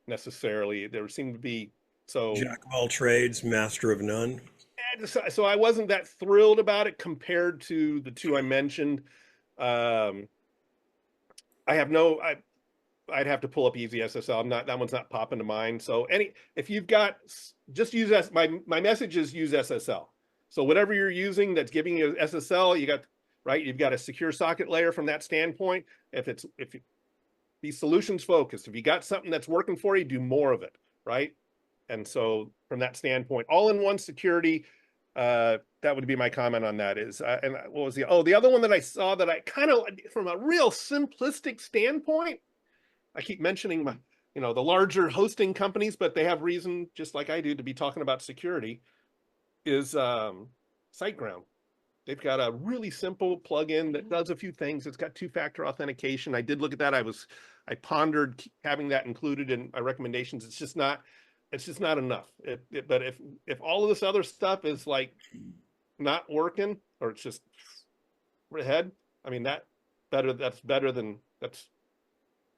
necessarily. There seemed to be so. Jack of all trades, master of none. So I wasn't that thrilled about it compared to the two I mentioned. Um, I have no, I'd have to pull up Easy SSL. I'm not, that one's not popping to mind. So if you've got, just use my message is use SSL. So whatever you're using that's giving you SSL, you got, right? You've got a secure socket layer from that standpoint. If you be solutions focused, if you got something that's working for you, do more of it, right? And so from that standpoint, all-in-one security, that would be my comment on that is, and what was the other one that I saw that I kind of, from a real simplistic standpoint, I keep mentioning my, you know, the larger hosting companies, but they have reason, just like I do, to be talking about security, is SiteGround. They've got a really simple plugin that does a few things. It's got two-factor authentication. I did look at that. I pondered having that included in my recommendations. It's just not enough. But if all of this other stuff is like not working, or it's just ahead, I mean,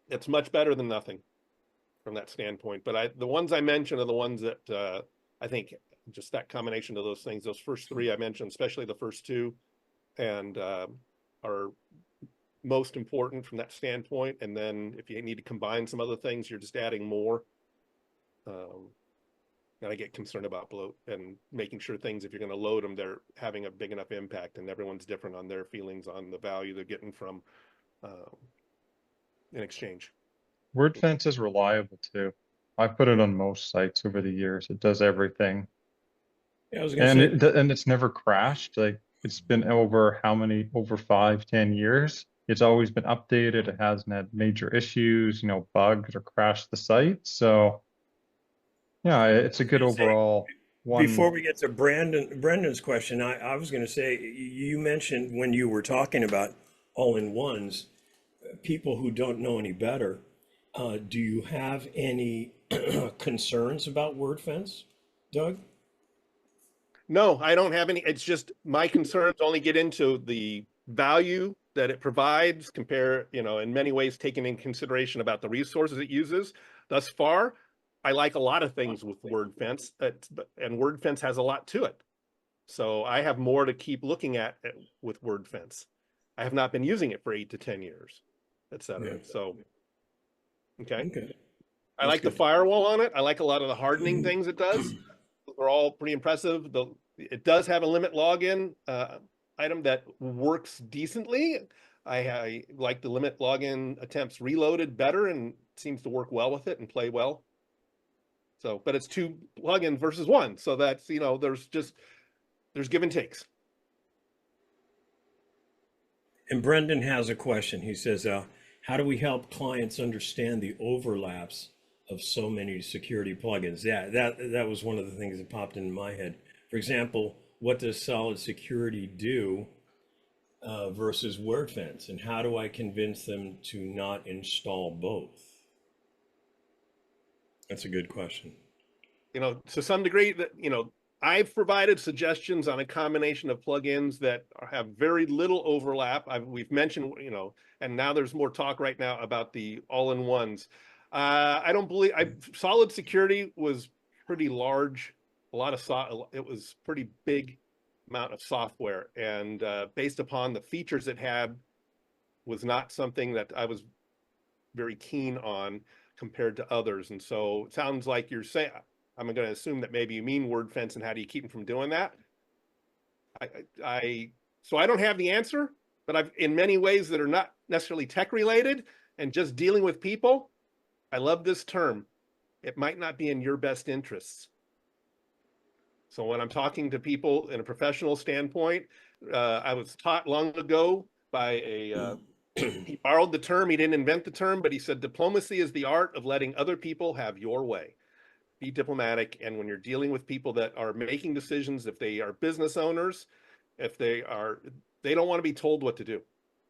it's much better than nothing from that standpoint. But the ones I mentioned are the ones that I think just that combination of those things, those first three I mentioned, especially the first two, and are most important from that standpoint. And then if you need to combine some other things, you're just adding more. And I get concerned about bloat and making sure things, if you're going to load them, they're having a big enough impact, and everyone's different on their feelings on the value they're getting from in exchange. WordFence is reliable too. I put it on most sites over the years. It does everything. Yeah, I was going to say, And it's never crashed. Like it's been over how many, over 5, 10 years. It's always been updated. It hasn't had major issues, you know, bugged or crashed the site. So yeah, it's a good overall before one. we get to Brendan's question, I was going to say, you mentioned when you were talking about all-in-ones, people who don't know any better, do you have any concerns about WordFence, Doug? No, I don't have any. It's just my concerns only get into the value that it provides, compare, you know, in many ways taking in consideration about the resources it uses. Thus far, I like a lot of things with WordFence, and WordFence has a lot to it. So I have more to keep looking at with WordFence. I have not been using it for 8 to 10 years, et cetera. Yeah. So, okay. Okay. I like the firewall on it. I like a lot of the hardening things it does. They're all pretty impressive. It does have a limit login item that works decently. I like the limit login attempts reloaded better and seems to work well with it and play well. So, but it's 2 plugins versus 1. So that's, you know, there's give and takes. And Brendan has a question. He says, how do we help clients understand the overlaps of so many security plugins? Yeah, that was one of the things that popped into my head. For example, what does Solid Security do versus WordFence? And how do I convince them to not install both? That's a good question. You know, to some degree, that, you know, I've provided suggestions on a combination of plugins that have very little overlap. We've mentioned, you know, and now there's more talk right now about the all-in-ones. I don't believe Solid Security was pretty large. It was pretty big amount of software, and based upon the features it had, was not something that I was very keen on compared to others. And so it sounds like you're saying, I'm going to assume that maybe you mean WordFence, and how do you keep them from doing that? So I don't have the answer, but I've, in many ways that are not necessarily tech related and just dealing with people, I love this term. It might not be in your best interests. So when I'm talking to people in a professional standpoint, I was taught long ago by he borrowed the term, he didn't invent the term, but he said, diplomacy is the art of letting other people have your way. Be diplomatic. And when you're dealing with people that are making decisions, if they are business owners, they don't want to be told what to do.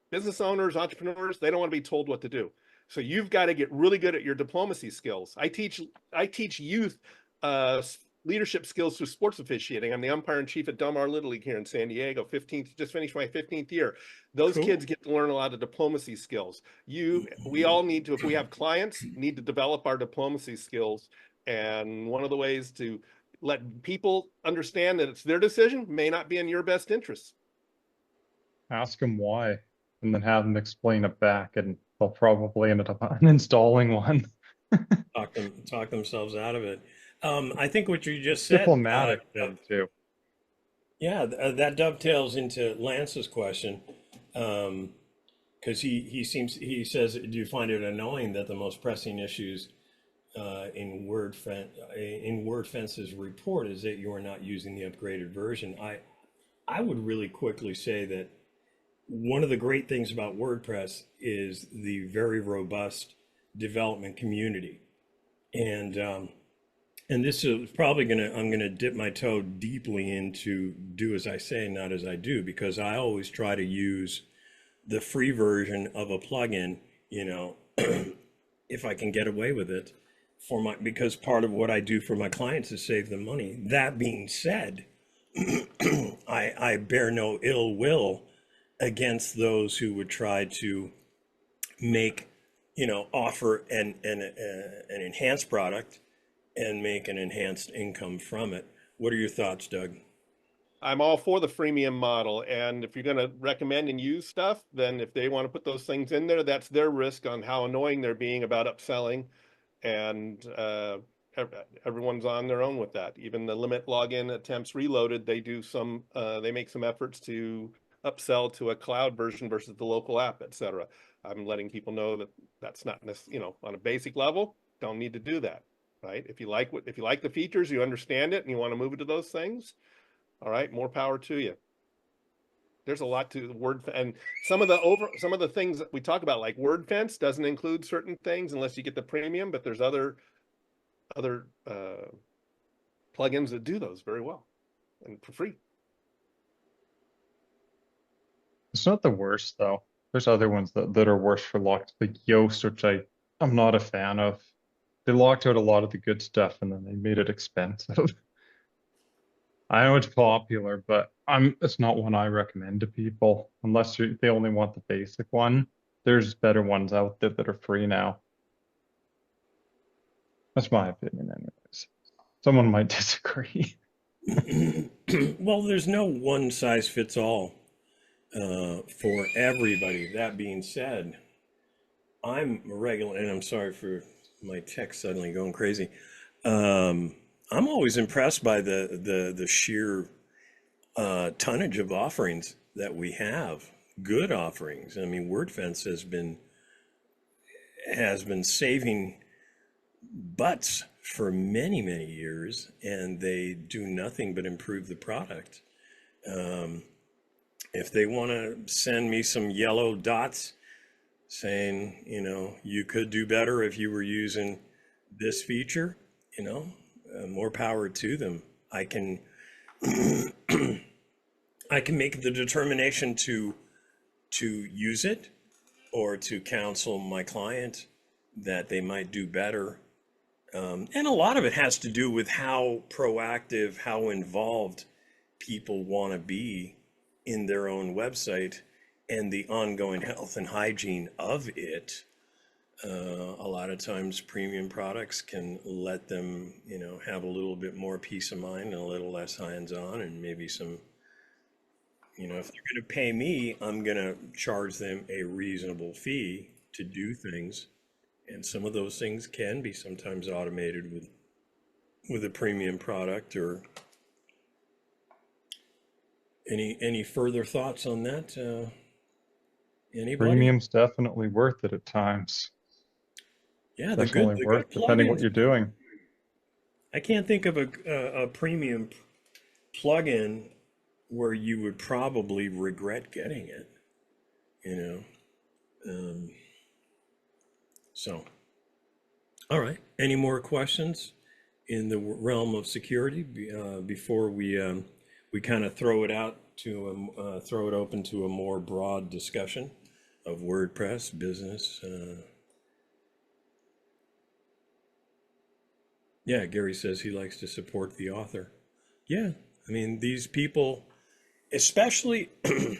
Business owners, entrepreneurs, they don't want to be told what to do. So you've got to get really good at your diplomacy skills. I teach youth leadership skills through sports officiating. I'm the umpire in chief at Del Mar Little League here in San Diego. 15th, just finished my 15th year. Those Cool. kids get to learn a lot of diplomacy skills. We all need to, if we have clients, need to develop our diplomacy skills. And one of the ways to let people understand that it's their decision may not be in your best interest. Ask them why, and then have them explain it back, and they'll probably end up uninstalling one. Talk themselves out of it. I think what you just said, Diplomatic then too. yeah, that dovetails into Lance's question, because he says, do you find it annoying that the most pressing issues in WordFence's report is that you are not using the upgraded version? I would really quickly say that one of the great things about WordPress is the very robust development community. And this is probably I'm gonna dip my toe deeply into do as I say, not as I do, because I always try to use the free version of a plugin, if I can get away with it, because part of what I do for my clients is save them money. That being said, I bear no ill will against those who would try to make, offer an enhanced product and make an enhanced income from it. What are your thoughts, Doug? I'm all for the freemium model. And if you're going to recommend and use stuff, then if they want to put those things in there, that's their risk on how annoying they're being about upselling. And everyone's on their own with that. Even the limit login attempts reloaded, they make some efforts to upsell to a cloud version versus the local app, etc. I'm letting people know that that's not necessarily, on a basic level, don't need to do that, right? If you like the features, you understand it, and you want to move it to those things, all right, more power to you. There's a lot to WordFence, and some of the things that we talk about, like WordFence, doesn't include certain things unless you get the premium, but there's other plugins that do those very well and for free. It's not the worst though. There's other ones that are worse for locked, like Yoast, which I'm not a fan of. They locked out a lot of the good stuff and then they made it expensive. I know it's popular, but it's not one I recommend to people unless they only want the basic one. There's better ones out there that are free now. That's my opinion anyways. Someone might disagree. Well, there's no one size fits all for everybody. That being said, I'm a regular, and I'm sorry for my text suddenly going crazy. I'm always impressed by the sheer tonnage of offerings that we have. Good offerings. I mean, WordFence has been saving butts for many, many years, and they do nothing but improve the product. If they want to send me some yellow dots saying, you could do better if you were using this feature, more power to them. I can I can make the determination to use it or to counsel my client that they might do better. And a lot of it has to do with how proactive, how involved people want to be in their own website and the ongoing health and hygiene of it. A lot of times premium products can let them, have a little bit more peace of mind and a little less hands-on, and maybe some, if they're going to pay me, I'm going to charge them a reasonable fee to do things. And some of those things can be sometimes automated with a premium product. Or any further thoughts on that? Anybody? Premium's definitely worth it at times. Yeah, Definitely worth, depending what you're doing. I can't think of a premium plugin where you would probably regret getting it, So, all right. Any more questions in the realm of security before we kind of throw it open to a more broad discussion of WordPress business? Yeah, Gary says he likes to support the author. Yeah, I mean, these people, especially, I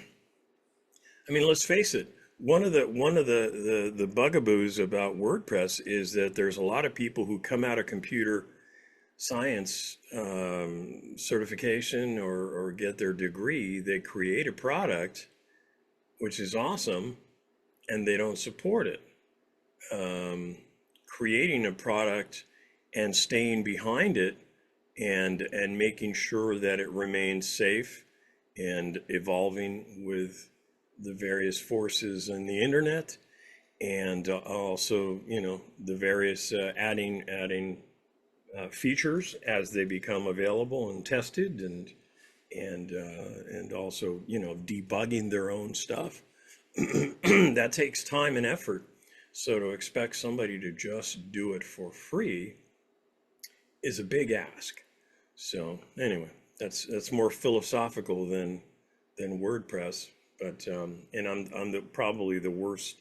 mean, let's face it. One of the bugaboos about WordPress is that there's a lot of people who come out of computer science certification or get their degree. They create a product, which is awesome, and they don't support it. Um, Creating a product and staying behind it and making sure that it remains safe and evolving with the various forces on the internet, and also, the various adding features as they become available and tested, and also, debugging their own stuff. That takes time and effort. So to expect somebody to just do it for free is a big ask. So anyway, that's more philosophical than WordPress, but and I'm probably the worst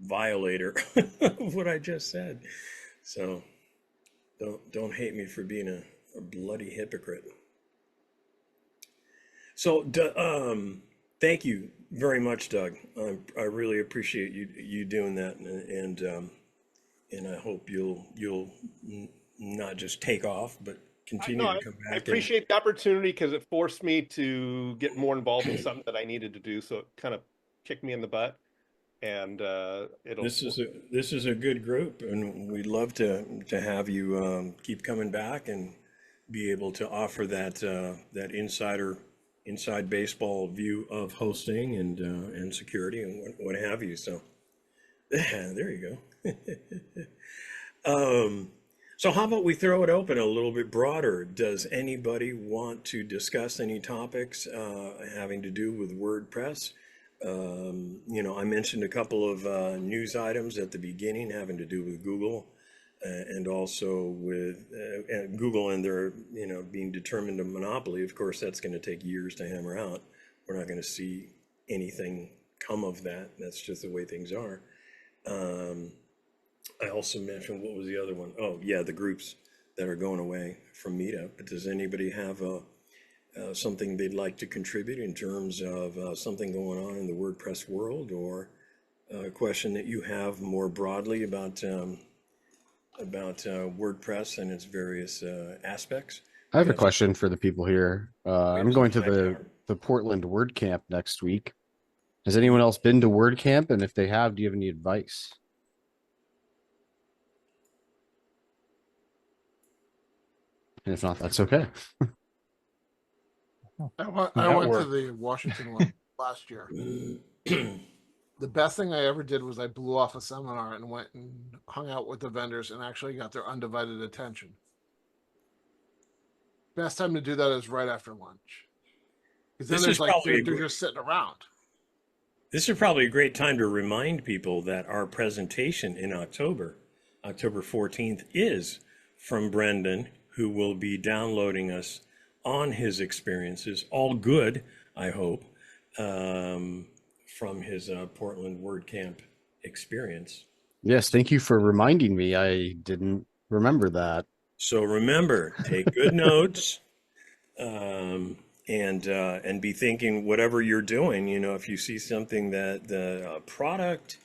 violator of what I just said. So don't hate me for being a bloody hypocrite. So thank you very much, Doug. I really appreciate you doing that, and I hope you'll not just take off, but No, continue to come I back. appreciate the opportunity because it forced me to get more involved in something that I needed to do. So it kind of kicked me in the butt, and it'll. This is a good group, and we'd love to have you keep coming back and be able to offer that inside baseball view of hosting and security and what have you. So there you go. So how about we throw it open a little bit broader? Does anybody want to discuss any topics having to do with WordPress? I mentioned a couple of news items at the beginning having to do with Google, and also with Google and their, being determined a monopoly. Of course, that's going to take years to hammer out. We're not going to see anything come of that. That's just the way things are. I also mentioned, what was the other one? Oh, yeah, the groups that are going away from MeetUp. But does anybody have something they'd like to contribute in terms of something going on in the WordPress world, or a question that you have more broadly about WordPress and its various aspects? I have a Got- question for the people here. we I'm have going some to time the here. the Portland WordCamp next week. Has anyone else been to WordCamp? And if they have, do you have any advice? And if not, that's okay. I went to Network. the Washington one last year. The best thing I ever did was I blew off a seminar and went and hung out with the vendors and actually got their undivided attention. Best time to do that is right after lunch. Because then This there's is like probably they're just sitting around. This is probably a great time to remind people that our presentation in October 14th, is from Brendan, who will be downloading us on his experiences, all good, I hope, from his Portland WordCamp experience. Yes, thank you for reminding me. I didn't remember that. So remember, take good notes, and be thinking whatever you're doing. If you see something that the product,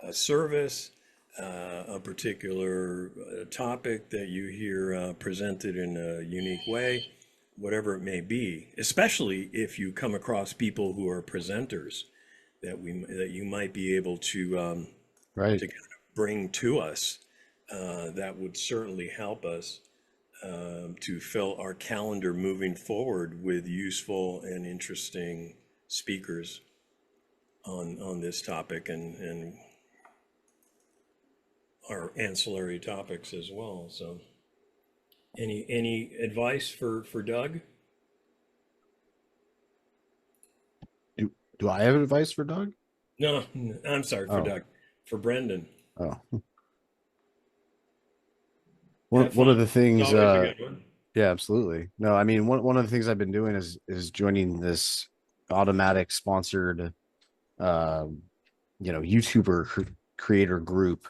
a service, a particular topic that you hear presented in a unique way, whatever it may be, especially if you come across people who are presenters that you might be able to Right. kind of bring to us, that would certainly help us to fill our calendar moving forward with useful and interesting speakers on this topic and our ancillary topics as well. So any advice for Doug? Do I have advice for Doug? No, I'm sorry, for Oh. Doug. For Brendan. Oh. Have One of fun. the It's things always a good one. yeah, absolutely. No, I mean one of the things I've been doing is joining this automatic sponsored YouTuber creator group.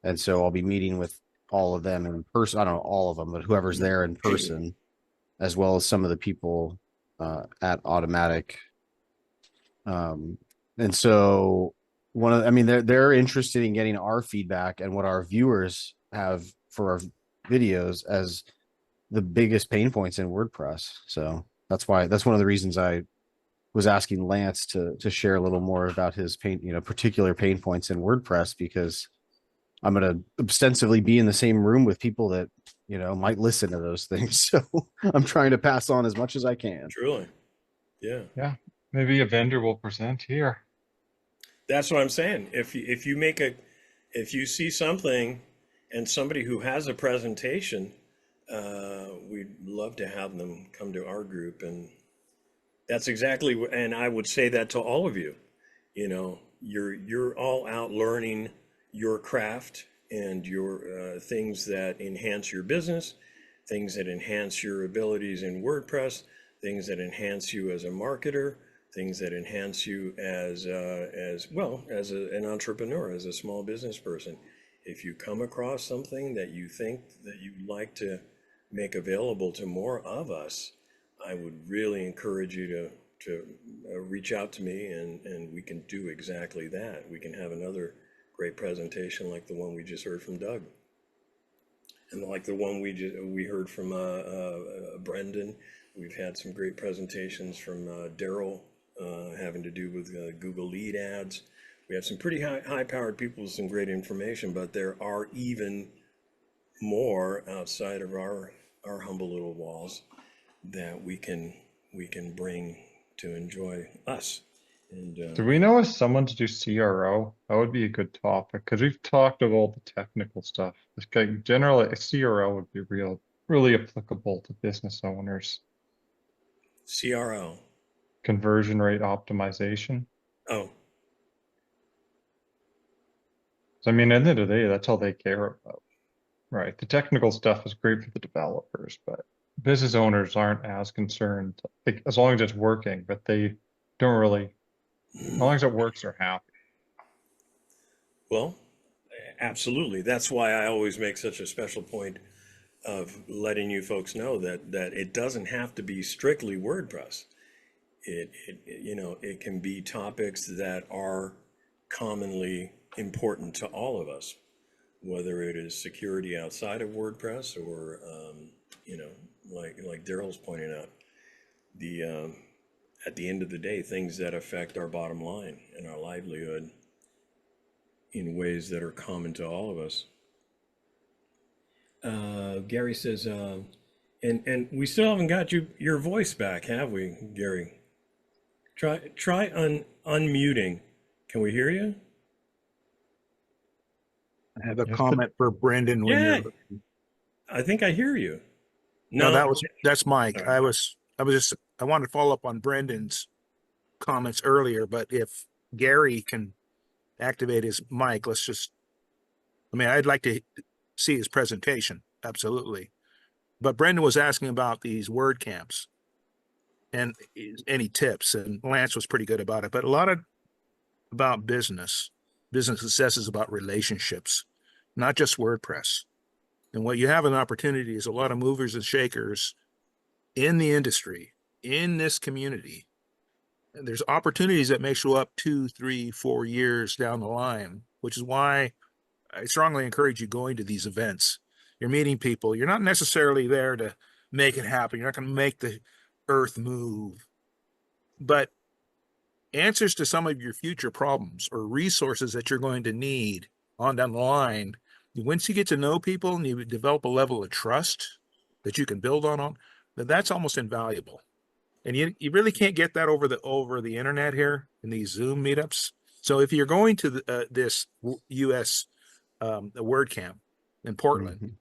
And so I'll be meeting with all of them in person. I don't know all of them, but whoever's there in person, as well as some of the people at Automatic. And so I mean, they're interested in getting our feedback and what our viewers have for our videos as the biggest pain points in WordPress. So that's one of the reasons I was asking Lance to share a little more about his particular pain points in WordPress, because I'm going to ostensibly be in the same room with people that, might listen to those things. So I'm trying to pass on as much as I can. Truly. Yeah. Yeah. Maybe a vendor will present here. That's what I'm saying. If you see something and somebody who has a presentation, we'd love to have them come to our group. And that's exactly, and I would say that to all of you. You're all out learning your craft and your things that enhance your business, things that enhance your abilities in WordPress, things that enhance you as a marketer, things that enhance you as an entrepreneur, as a small business person. If you come across something that you think that you'd like to make available to more of us, I would really encourage you to reach out to me, and we can do exactly that. We can have another great presentation like the one we just heard from Doug, and like the one we heard from Brendan. We've had some great presentations from Daryl, having to do with Google Lead Ads. We have some pretty high-powered people with some great information, but there are even more outside of our humble little walls that we can bring to enjoy us. And Do we know if someone to do CRO? That would be a good topic, because we've talked about all the technical stuff. Generally, a CRO would be really applicable to business owners. CRO. Conversion rate optimization. Oh, So, I mean, at the end of the day, that's all they care about, right? The technical stuff is great for the developers, but business owners aren't as concerned, as long as it's working, but they don't really, as long as it works, they're happy. well, absolutely. That's why I always make such a special point of letting you folks know that it doesn't have to be strictly WordPress. It can be topics that are commonly important to all of us, whether it is security outside of WordPress or, like Daryl's pointing out, at the end of the day, things that affect our bottom line and our livelihood in ways that are common to all of us. Gary says, and we still haven't got your voice back, have we, Gary? Try unmuting. Can we hear you? I have a Yes, comment for Brendan when Yeah, you're. I think I hear you. No, that's Mike. Sorry. I wanted to follow up on Brendan's comments earlier, but if Gary can activate his mic, I'd like to see his presentation. Absolutely. But Brendan was asking about these word camps and any tips, and Lance was pretty good about it, but a lot about business success is about relationships, not just WordPress. And what you have an opportunity is a lot of movers and shakers in the industry, in this community. And there's opportunities that may show up 2, 3, 4 years down the line, which is why I strongly encourage you going to these events. You're meeting people. You're not necessarily there to make it happen. You're not going to make the earth move. But answers to some of your future problems or resources that you're going to need on down the line, once you get to know people and you develop a level of trust that you can build on, that's almost invaluable. And you really can't get that over the internet here in these Zoom meetups. So if you're going to this U.S. WordCamp in Portland,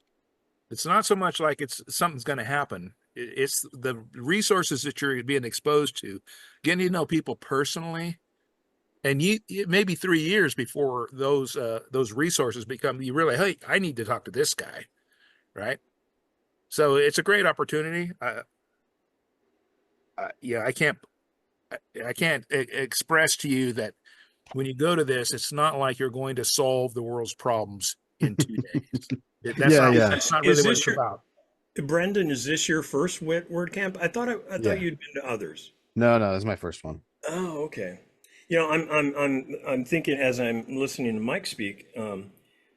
it's not so much like something's going to happen. It's the resources that you're being exposed to, getting to know people personally, and it may be 3 years before those resources become. You really, hey, I need to talk to this guy, right? So it's a great opportunity. I can't express to you that when you go to this, it's not like you're going to solve the world's problems. in 2 days. Yeah, yeah. That's not Is really what this it's your- about. Brendan, is this your first WordCamp? I thought Yeah. you'd been to others. No, this is my first one. Oh, okay. You know, I'm thinking as I'm listening to Mike speak,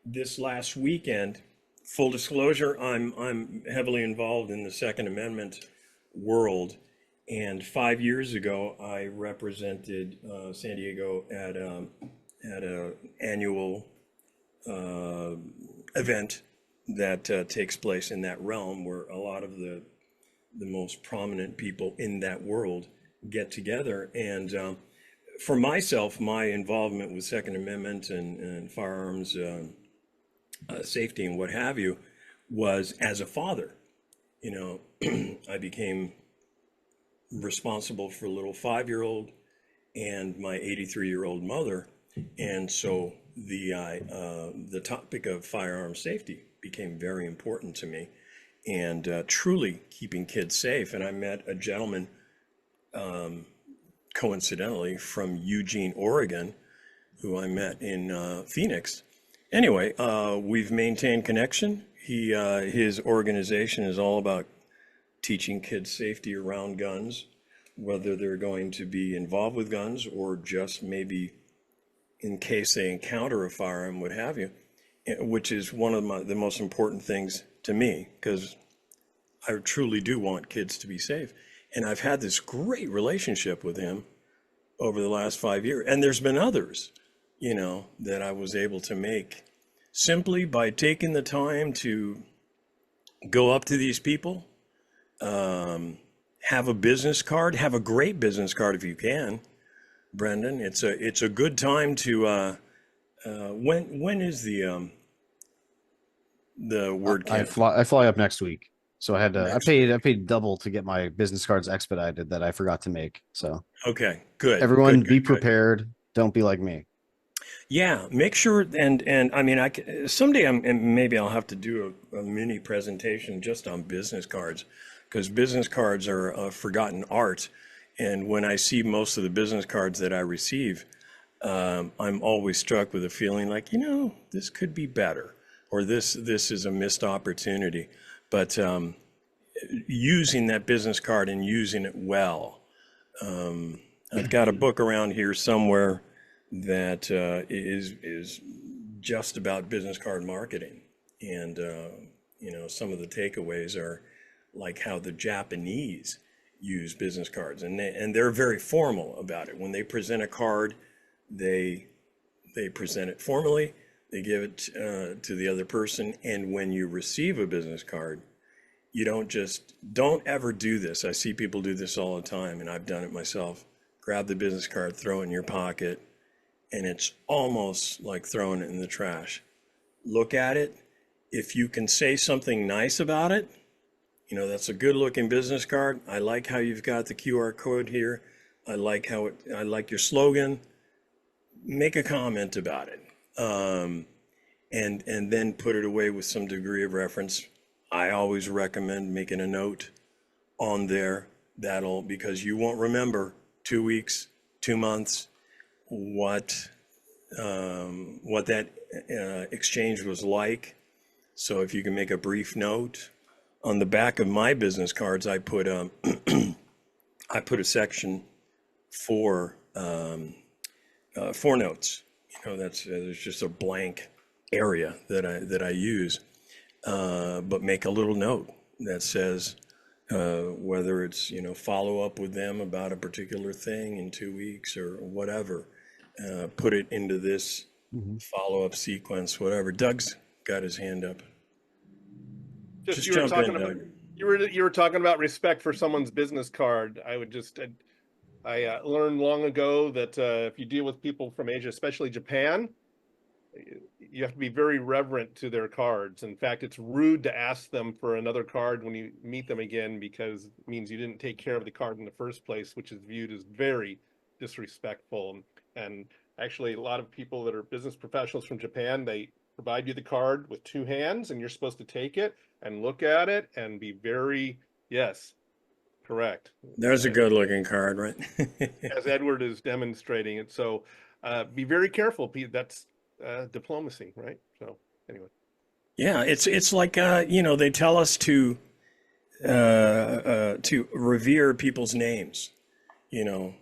this last weekend, full disclosure, I'm heavily involved in the Second Amendment world, and 5 years ago, I represented San Diego at a annual event that takes place in that realm, where a lot of the most prominent people in that world get together. And for myself, my involvement with Second Amendment and firearms safety and what have you was as a father. You know, I became responsible for a little 5-year-old and my 83-year-old mother, and so the topic of firearm safety became very important to me, and truly keeping kids safe. And I met a gentleman, coincidentally, from Eugene, Oregon, who I met in Phoenix. Anyway, we've maintained connection. His organization is all about teaching kids safety around guns, whether they're going to be involved with guns or just maybe in case they encounter a firearm, what have you, which is one of the most important things to me, because I truly do want kids to be safe. And I've had this great relationship with him over the last 5 years. And there's been others, you know, that I was able to make simply by taking the time to go up to these people, have a business card, have a great business card if you can, Brendan. It's a good time to, when is the word I camp? fly up next week. So I Next paid double to get my business cards expedited that I forgot to make. So Okay, good. everyone good, be good, good. prepared. Don't be like me. Yeah, make sure, and I mean, someday and maybe I'll have to do a mini presentation just on business cards, because business cards are a forgotten art. And when I see most of the business cards that I receive, I'm always struck with a feeling like, you know, this could be better, or this is a missed opportunity. But using that business card and using it well. I've got a book around here somewhere that is just about business card marketing, and you know, some of the takeaways are like how the Japanese use business cards, and they're very formal about it. When they present a card, they present it formally. They give it to the other person, and when you receive a business card, you don't ever do this. I see people do this all the time, and I've done it myself. Grab the business card, throw it in your pocket, and it's almost like throwing it in the trash. Look at it. If you can say something nice about it, you know, that's a good looking business card. I like how you've got the QR code here. I like your slogan. Make a comment about it. And then put it away with some degree of reference. I always recommend making a note on there, because you won't remember 2 weeks, 2 months, what that exchange was like. So if you can make a brief note on the back of my business cards, I put a section for notes. You know, there's just a blank area that I use, but make a little note that says whether it's, you know, follow up with them about a particular thing in 2 weeks or whatever. Put it into this follow-up sequence, whatever. Doug's got his hand up. Just you were jump talking in, about Doug. you were talking about respect for someone's business card. I learned long ago that if you deal with people from Asia, especially Japan, you have to be very reverent to their cards. In fact, it's rude to ask them for another card when you meet them again, because it means you didn't take care of the card in the first place, which is viewed as very disrespectful. And actually, a lot of people that are business professionals from Japan, they provide you the card with 2 hands, and you're supposed to take it and look at it and be very, yes, correct. There's a good looking card, right? As Edward is demonstrating it. So be very careful. That's diplomacy, right? So anyway. Yeah, it's like they tell us to revere people's names. You know,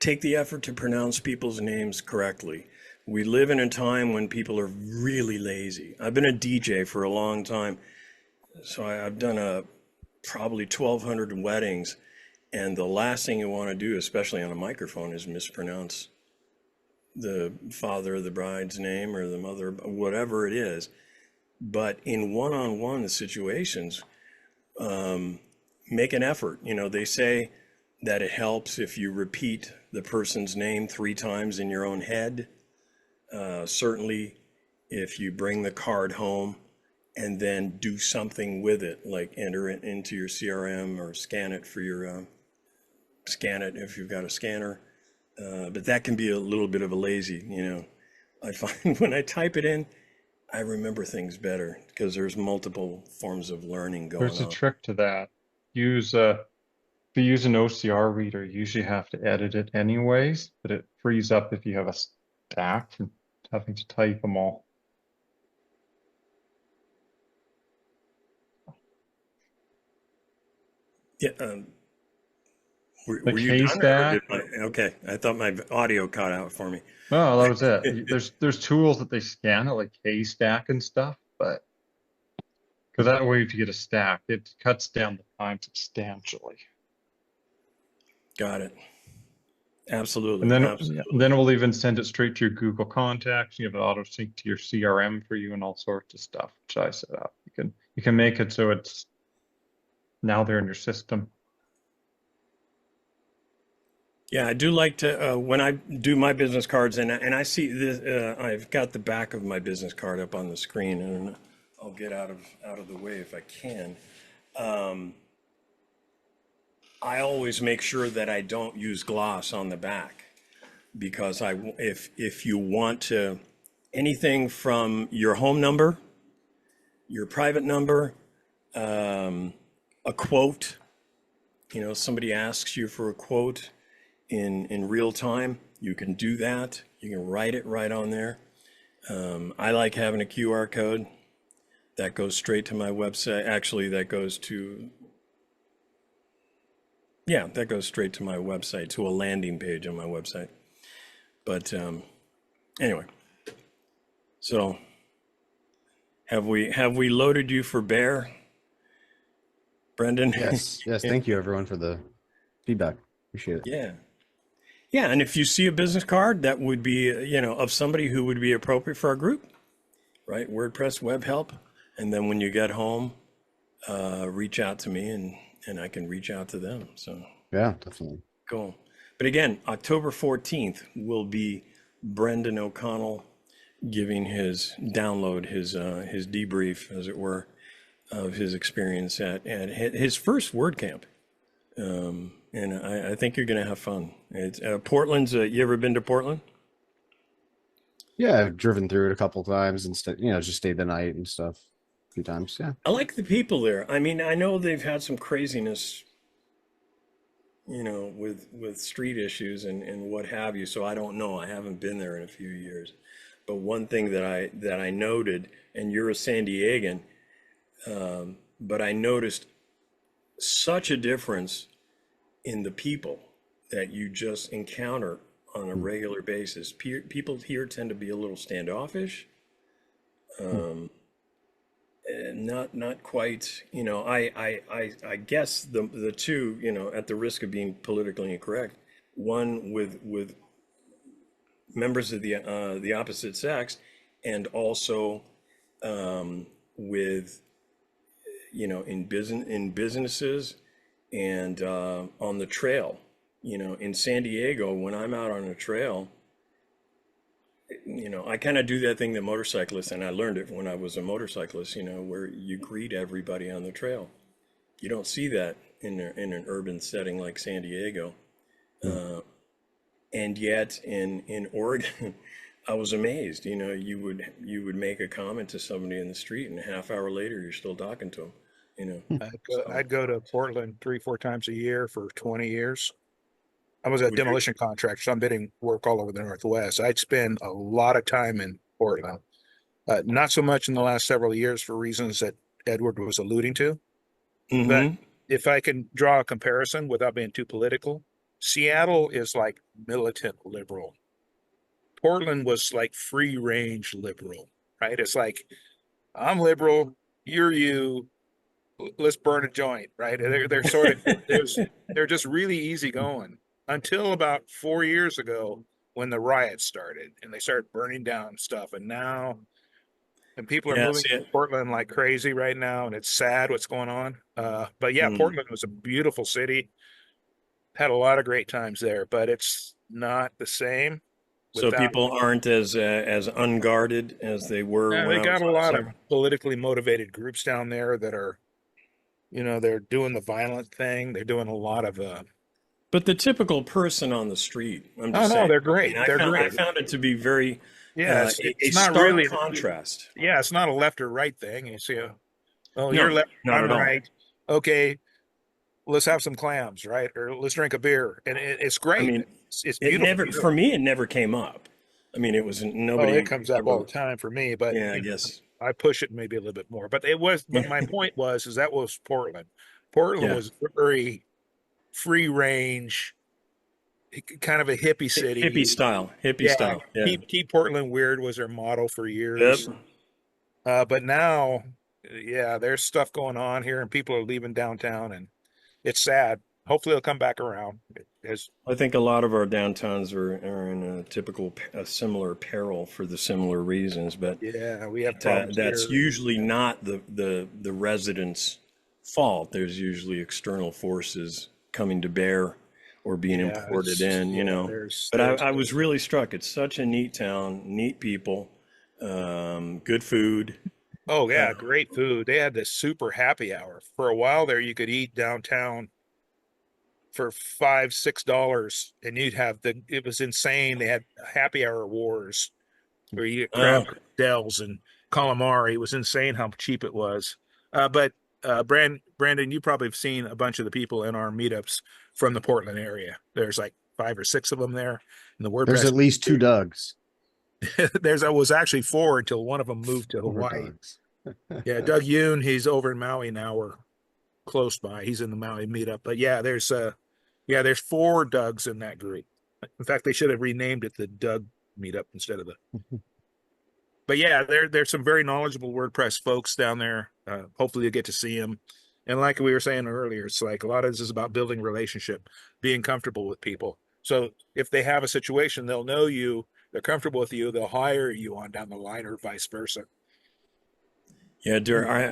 take the effort to pronounce people's names correctly. We live in a time when people are really lazy. I've been a DJ for a long time, so I've done probably 1,200 weddings, and the last thing you want to do, especially on a microphone, is mispronounce the father of the bride's name or the mother, whatever it is. But in one-on-one situations, make an effort. They say that it helps if you repeat the person's name 3 times in your own head. Certainly, if you bring the card home and then do something with it, like enter it into your CRM or scan it scan it if you've got a scanner. But that can be a little bit of a lazy, I find when I type it in, I remember things better because there's multiple forms of learning going There's a on. trick to that. If you use an OCR reader, you usually have to edit it anyways, but it frees up if you have a stack from having to type them all. Yeah. Were Like you done or Haystack. okay, I thought my audio cut out for me. No, that was it. There's tools that they scan it, like Haystack and stuff, but because that way if you get a stack, it cuts down the time substantially. Got it. Absolutely. And then Absolutely. it will even send it straight to your Google contacts. You have an auto sync to your CRM for you and all sorts of stuff, which I set up. You can make it so it's now they're in your system. Yeah, I do like to when I do my business cards, and I see this. I've got the back of my business card up on the screen, and I'll get out of the way if I can. I always make sure that I don't use gloss on the back, because if you want to anything from your home number, your private number, a quote, somebody asks you for a quote in real time, you can do that. You can write it right on there. I like having a QR code that goes straight to my website. Actually, that goes straight to my website, to a landing page on my website. But anyway, so have we loaded you for bear, Brendan? Yes. Thank you everyone for the feedback. Appreciate it. Yeah, and if you see a business card that would be, of somebody who would be appropriate for our group, right? WordPress web help, and then when you get home, reach out to me, and I can reach out to them. So Yeah, definitely. cool. But again, October 14th will be Brendan O'Connell giving his debrief, as it were, of his experience at his first WordCamp. And I think you're going to have fun. It's Portland's. You ever been to Portland? Yeah, I've driven through it a couple times and just stayed the night and stuff a few times. Yeah. I like the people there. I mean, I know they've had some craziness, with street issues and what have you. So I don't know. I haven't been there in a few years. But one thing that I noted, and you're a San Diegan, but I noticed such a difference in the people that you just encounter on a regular basis. People here tend to be a little standoffish. Not quite, I guess the two, at the risk of being politically incorrect, one with members of the opposite sex, and also with, in businesses and on the trail. In San Diego, when I'm out on a trail, I kind of do that thing that motorcyclists, and I learned it when I was a motorcyclist, where you greet everybody on the trail. You don't see that in an urban setting like San Diego. And yet in Oregon, I was amazed. You would make a comment to somebody in the street, and a half hour later, you're still talking to them. I'd go to Portland 3-4 times a year for 20 years. I was a demolition contractor, so I'm bidding work all over the Northwest. I'd spend a lot of time in Portland. Not so much in the last several years for reasons that Edward was alluding to. Mhm. But if I can draw a comparison without being too political, Seattle is like militant liberal. Portland was like free range liberal, right? It's like, I'm liberal, you're you, let's burn a joint, right? They're sort of they're just really easy going until about 4 years ago when the riots started and they started burning down stuff. And now, and people are Yeah, moving see to it. Portland like crazy right now, and it's sad what's going on. But yeah, Mm. Portland was a beautiful city. Had a lot of great times there, but it's not the same So without. people aren't as unguarded as they were when They I was got a last lot of there. politically motivated groups down there that are, they're doing the violent thing. They're doing a lot of. But the typical person on the street, I'm Oh just no, saying. they're I mean, great. They're I great. found it to be very Yeah, a it's not stark really. contrast. Yeah, it's not a left or right thing. You see, oh, No, you're left, not I'm at all. right. Okay, let's have some clams, right? Or let's drink a beer, and it's I great. mean, It's it beautiful. never for me. It never came up. I mean, it was Oh, nobody. it comes up all ever- the time for me, but Yeah, I guess. I push it maybe a little bit more. But it was. But my point is that was Portland. Portland Yeah. was very free range, kind of a hippie city. Hippie style. Hippie Yeah, style. Yeah. keep Portland weird was their motto for years. Yep. But now, yeah, there's stuff going on here, and people are leaving downtown, and it's sad. Hopefully, it'll come back around. I think a lot of our downtowns are in a similar peril for the similar reasons, but Yeah, we have problems that's here. usually not the residents' fault. There's usually external forces coming to bear or being Yeah, imported it's- in, you yeah, know. there's- But there's- I was really struck. It's such a neat town, neat people, good food. Oh yeah, great food. They had this super happy hour. For a while there, you could eat downtown for $5-6, and you'd have it was insane. They had happy hour wars where you get crab dells and calamari. It was insane how cheap it was. But Brandon, you probably have seen a bunch of the people in our meetups from the Portland area. There's like 5 or 6 of them there in the WordPress. There's at least 2 Dougs. I was actually 4 until one of them moved to 4 Hawaii. Dougs. Yeah, Doug Yoon, he's over in Maui now. We're close by. He's in the Maui meetup. But yeah, there's 4 Dougs in that group. In fact, they should have renamed it the Doug meetup instead of the. But yeah, there's some very knowledgeable WordPress folks down there. Hopefully, you get to see them. And like we were saying earlier, it's like a lot of this is about building relationship, being comfortable with people. So if they have a situation, they'll know you, they're comfortable with you, they'll hire you on down the line, or vice versa. Yeah,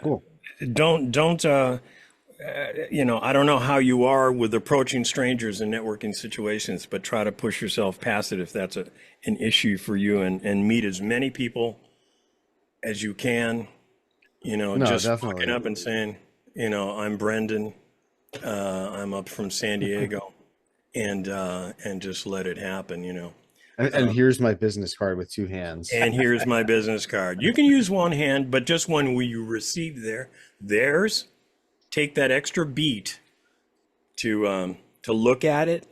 Cool. don't I don't know how you are with approaching strangers in networking situations, but try to push yourself past it if that's an issue for you, and meet as many people as you can. No, just definitely. walking up and saying, I'm Brendan, I'm up from San Diego, and just let it happen, And here's my business card with 2 hands. And here's my business card. You can use one hand, but just when you receive theirs, take that extra beat to look at it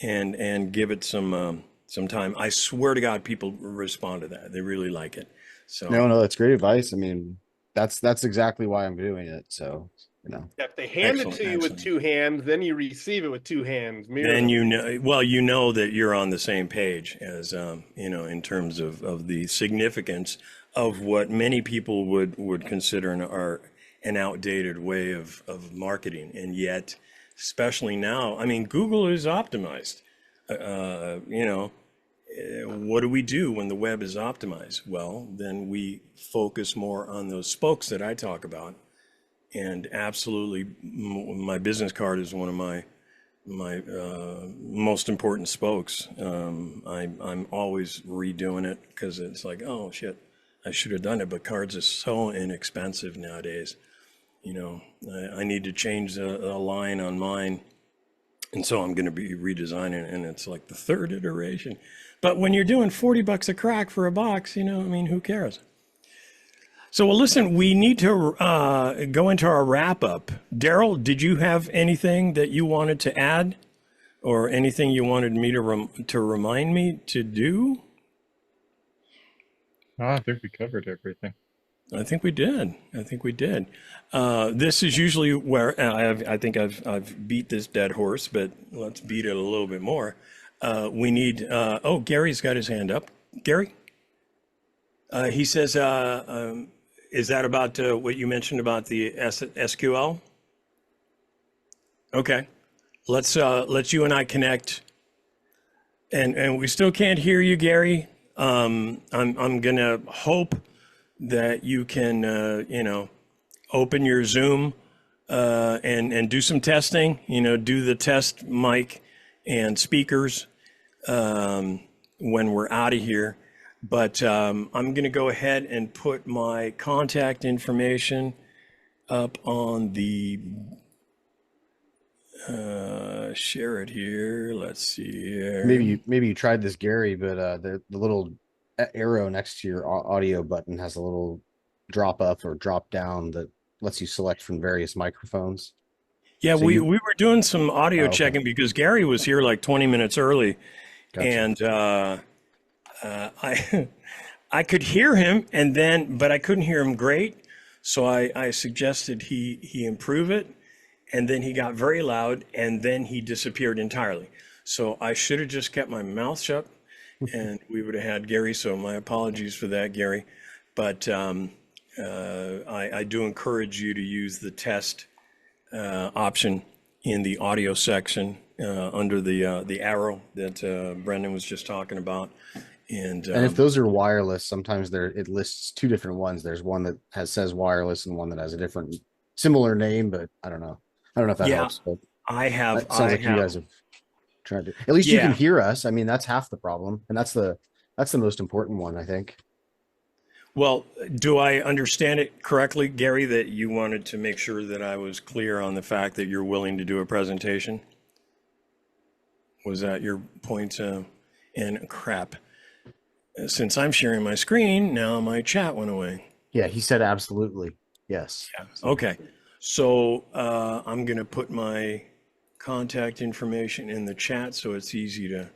and give it some time. I swear to God, people respond to that. They really like it. So No, that's great advice. I mean, that's exactly why I'm doing it. So, If they hand it Excellent, to you with excellent. 2 hands, then you receive it with 2 hands. then you know that you're on the same page as in terms of the significance of what many people would consider an outdated way of marketing, and yet, especially now, I mean, Google is optimized. What do we do when the web is optimized? Well, then we focus more on those spokes that I talk about. And absolutely, my business card is one of my most important spokes. I'm always redoing it because it's like, oh shit, I should have done it. But cards are so inexpensive nowadays. I need to change a line on mine. And so I'm going to be redesigning it, and it's like the 3rd iteration. But when you're doing $40 a crack for a box, who cares? So, well, listen, we need to go into our wrap up. Daryl, did you have anything that you wanted to add, or anything you wanted me to remind me to do? I think we covered everything. I think we did. I think we did. This is usually where I think I've beat this dead horse, but let's beat it a little bit more. We need. Oh, Gary's got his hand up. Gary, he says, "Is that about what you mentioned about the SQL?" Okay, let's you and I connect. And we still can't hear you, Gary. I'm gonna hope that you can, open your Zoom and do some testing. Do the test mic and speakers when we're out of here. But I'm going to go ahead and put my contact information up on the share it here. Let's see here. Maybe you tried this, Gary, but the little arrow next to your audio button has a little drop up or drop down that lets you select from various microphones. Yeah, So we were doing some audio Oh, okay. checking because Gary was here like 20 minutes early, Gotcha. and I could hear him, but I couldn't hear him great. So I suggested he improve it, and then he got very loud, and then he disappeared entirely. So I should have just kept my mouth shut, and we would have had Gary. So my apologies for that, Gary. But I do encourage you to use the test option in the audio section under the arrow that Brendan was just talking about. And if those are wireless, sometimes it lists two different ones. There's one that says wireless and one that has a different similar name, but I don't know. I don't know if that Yeah, helps, but it sounds like you guys have tried to. At least you can Yeah. hear us. I mean, that's half the problem, and that's the most important one, I think. Well, do I understand it correctly, Gary, that you wanted to make sure that I was clear on the fact that you're willing to do a presentation? Was that your point? And crap. Since I'm sharing my screen, now my chat went away. Yeah, he said absolutely. Yes. Okay. So I'm going to put my contact information in the chat so it's easy to,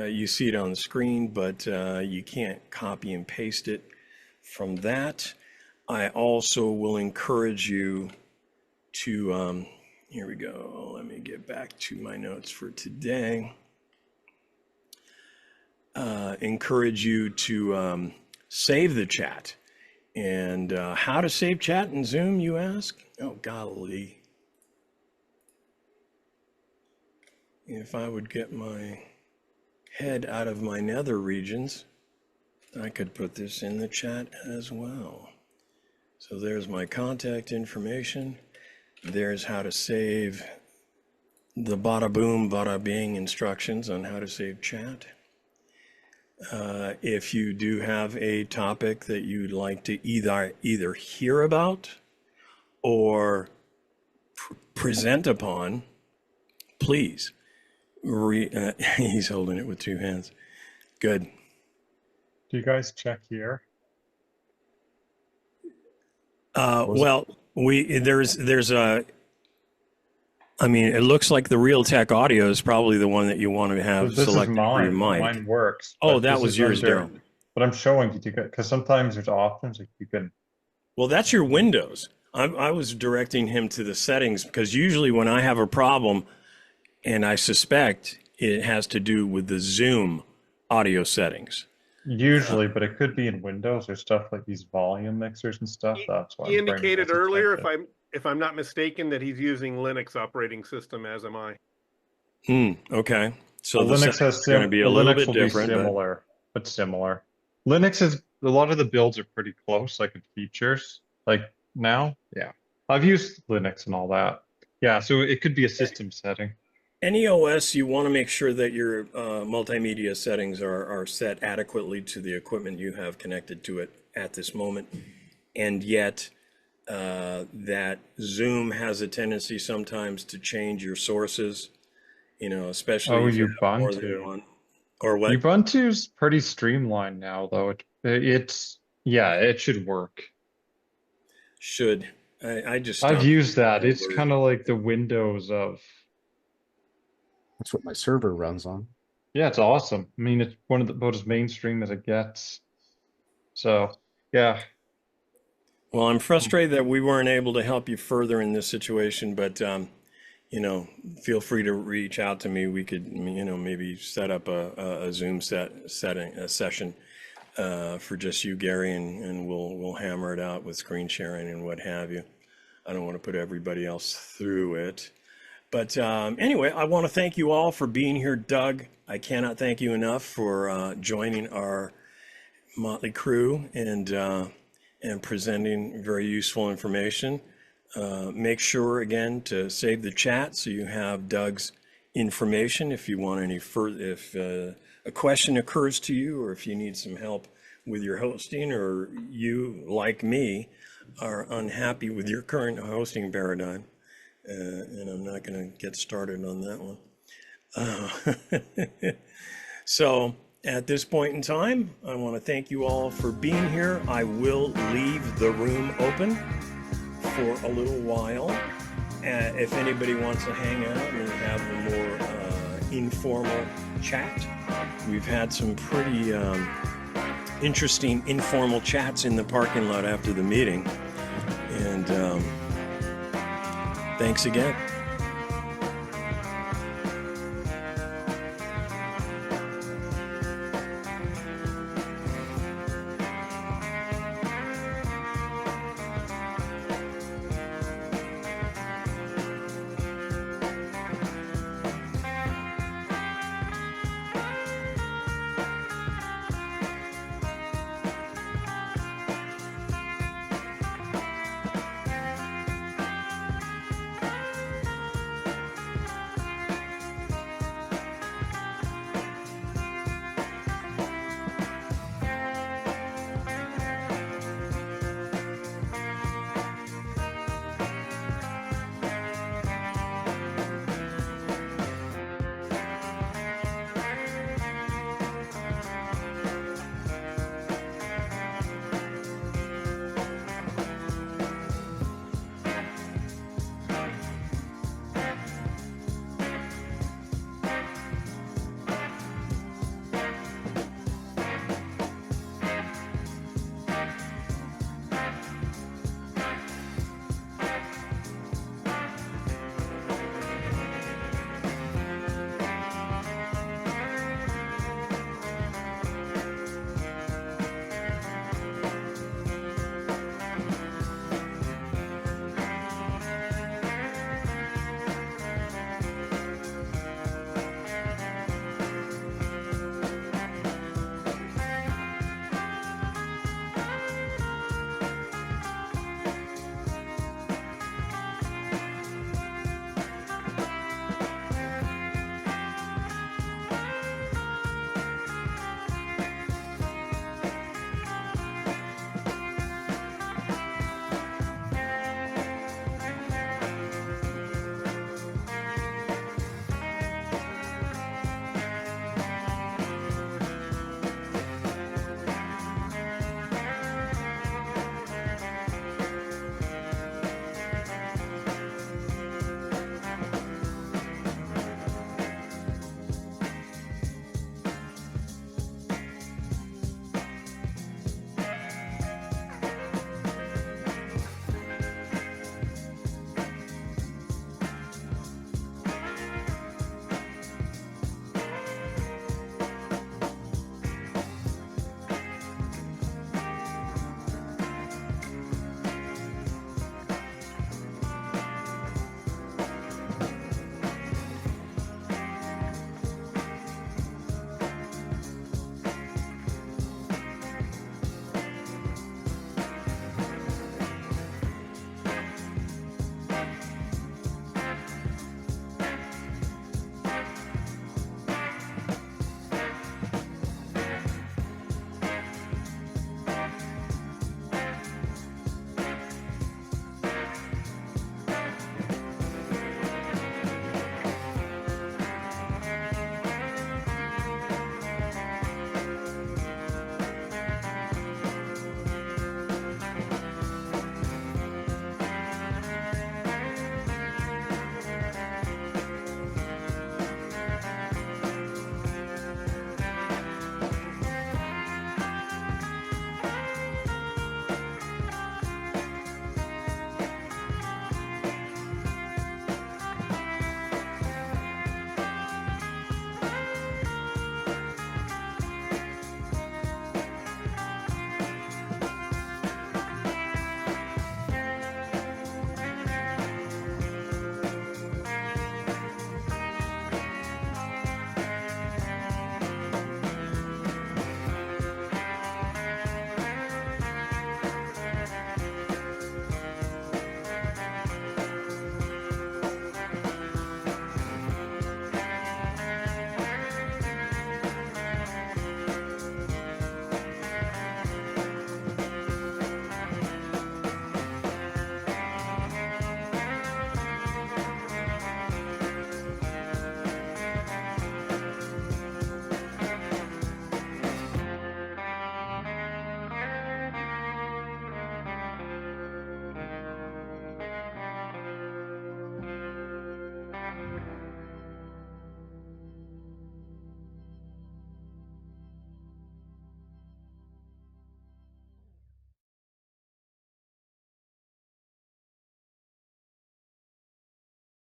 you see it on the screen, but you can't copy and paste it from that. I also will encourage you to, here we go. Let me get back to my notes for today. Encourage you to save the chat. And how to save chat in Zoom, you ask? Oh, golly. If I would get my head out of my nether regions, I could put this in the chat as well. So there's my contact information. There's how to save the bada boom, bada bing instructions on how to save chat. If you do have a topic that you'd like to either hear about or present upon, please. He's holding it with two hands. Good. Do you guys check here? Well, there's a. I mean, it looks like the Real Tech Audio is probably the one that you want to have This is selected for your mine. mic. Mine works. Oh, but that this was is yours, under- Daryl. But I'm showing you because sometimes there's options like you can. Well, that's your Windows. I was directing him to the settings because usually when I have a problem, and I suspect it has to do with the Zoom audio settings. Usually, but it could be in Windows. There's stuff like these volume mixers and stuff. That's why He I'm bringing indicated this earlier, attention. if I'm not mistaken, that he's using Linux operating system, as am I. Okay. So Well, the Linux settings has are going to be a little Linux bit will different, be similar, but similar. Linux is a lot of the builds are pretty close, like in features. Like now, yeah, I've used Linux and all that. Yeah, so it could be a system setting. any OS, you want to make sure that your multimedia settings are set adequately to the equipment you have connected to it at this moment. And yet, that Zoom has a tendency sometimes to change your sources, especially if you have more than Ubuntu. one. Or what? Ubuntu's pretty streamlined now, though. It should work. Should. I just I've stopped used that. using It's the word. kind of like the Windows of. That's what my server runs on. Yeah, it's awesome. I mean, it's one of about as mainstream as it gets. So yeah, Well, I'm frustrated that we weren't able to help you further in this situation, but you know, feel free to reach out to me. We could, you know, maybe set up a Zoom session for just you, Gary, and we'll hammer it out with screen sharing and what have you. I don't want to put everybody else through it. But anyway, I want to thank you all for being here, Doug. I cannot thank you enough for joining our motley crew and presenting very useful information. Make sure again to save the chat so you have Doug's information if you want any further, if a question occurs to you, or if you need some help with your hosting, or you, like me, are unhappy with your current hosting paradigm. And I'm not going to get started on that one. So at this point in time, I want to thank you all for being here. I will leave the room open for a little while. If anybody wants to hang out and have a more informal chat, we've had some pretty interesting informal chats in the parking lot after the meeting. And thanks again.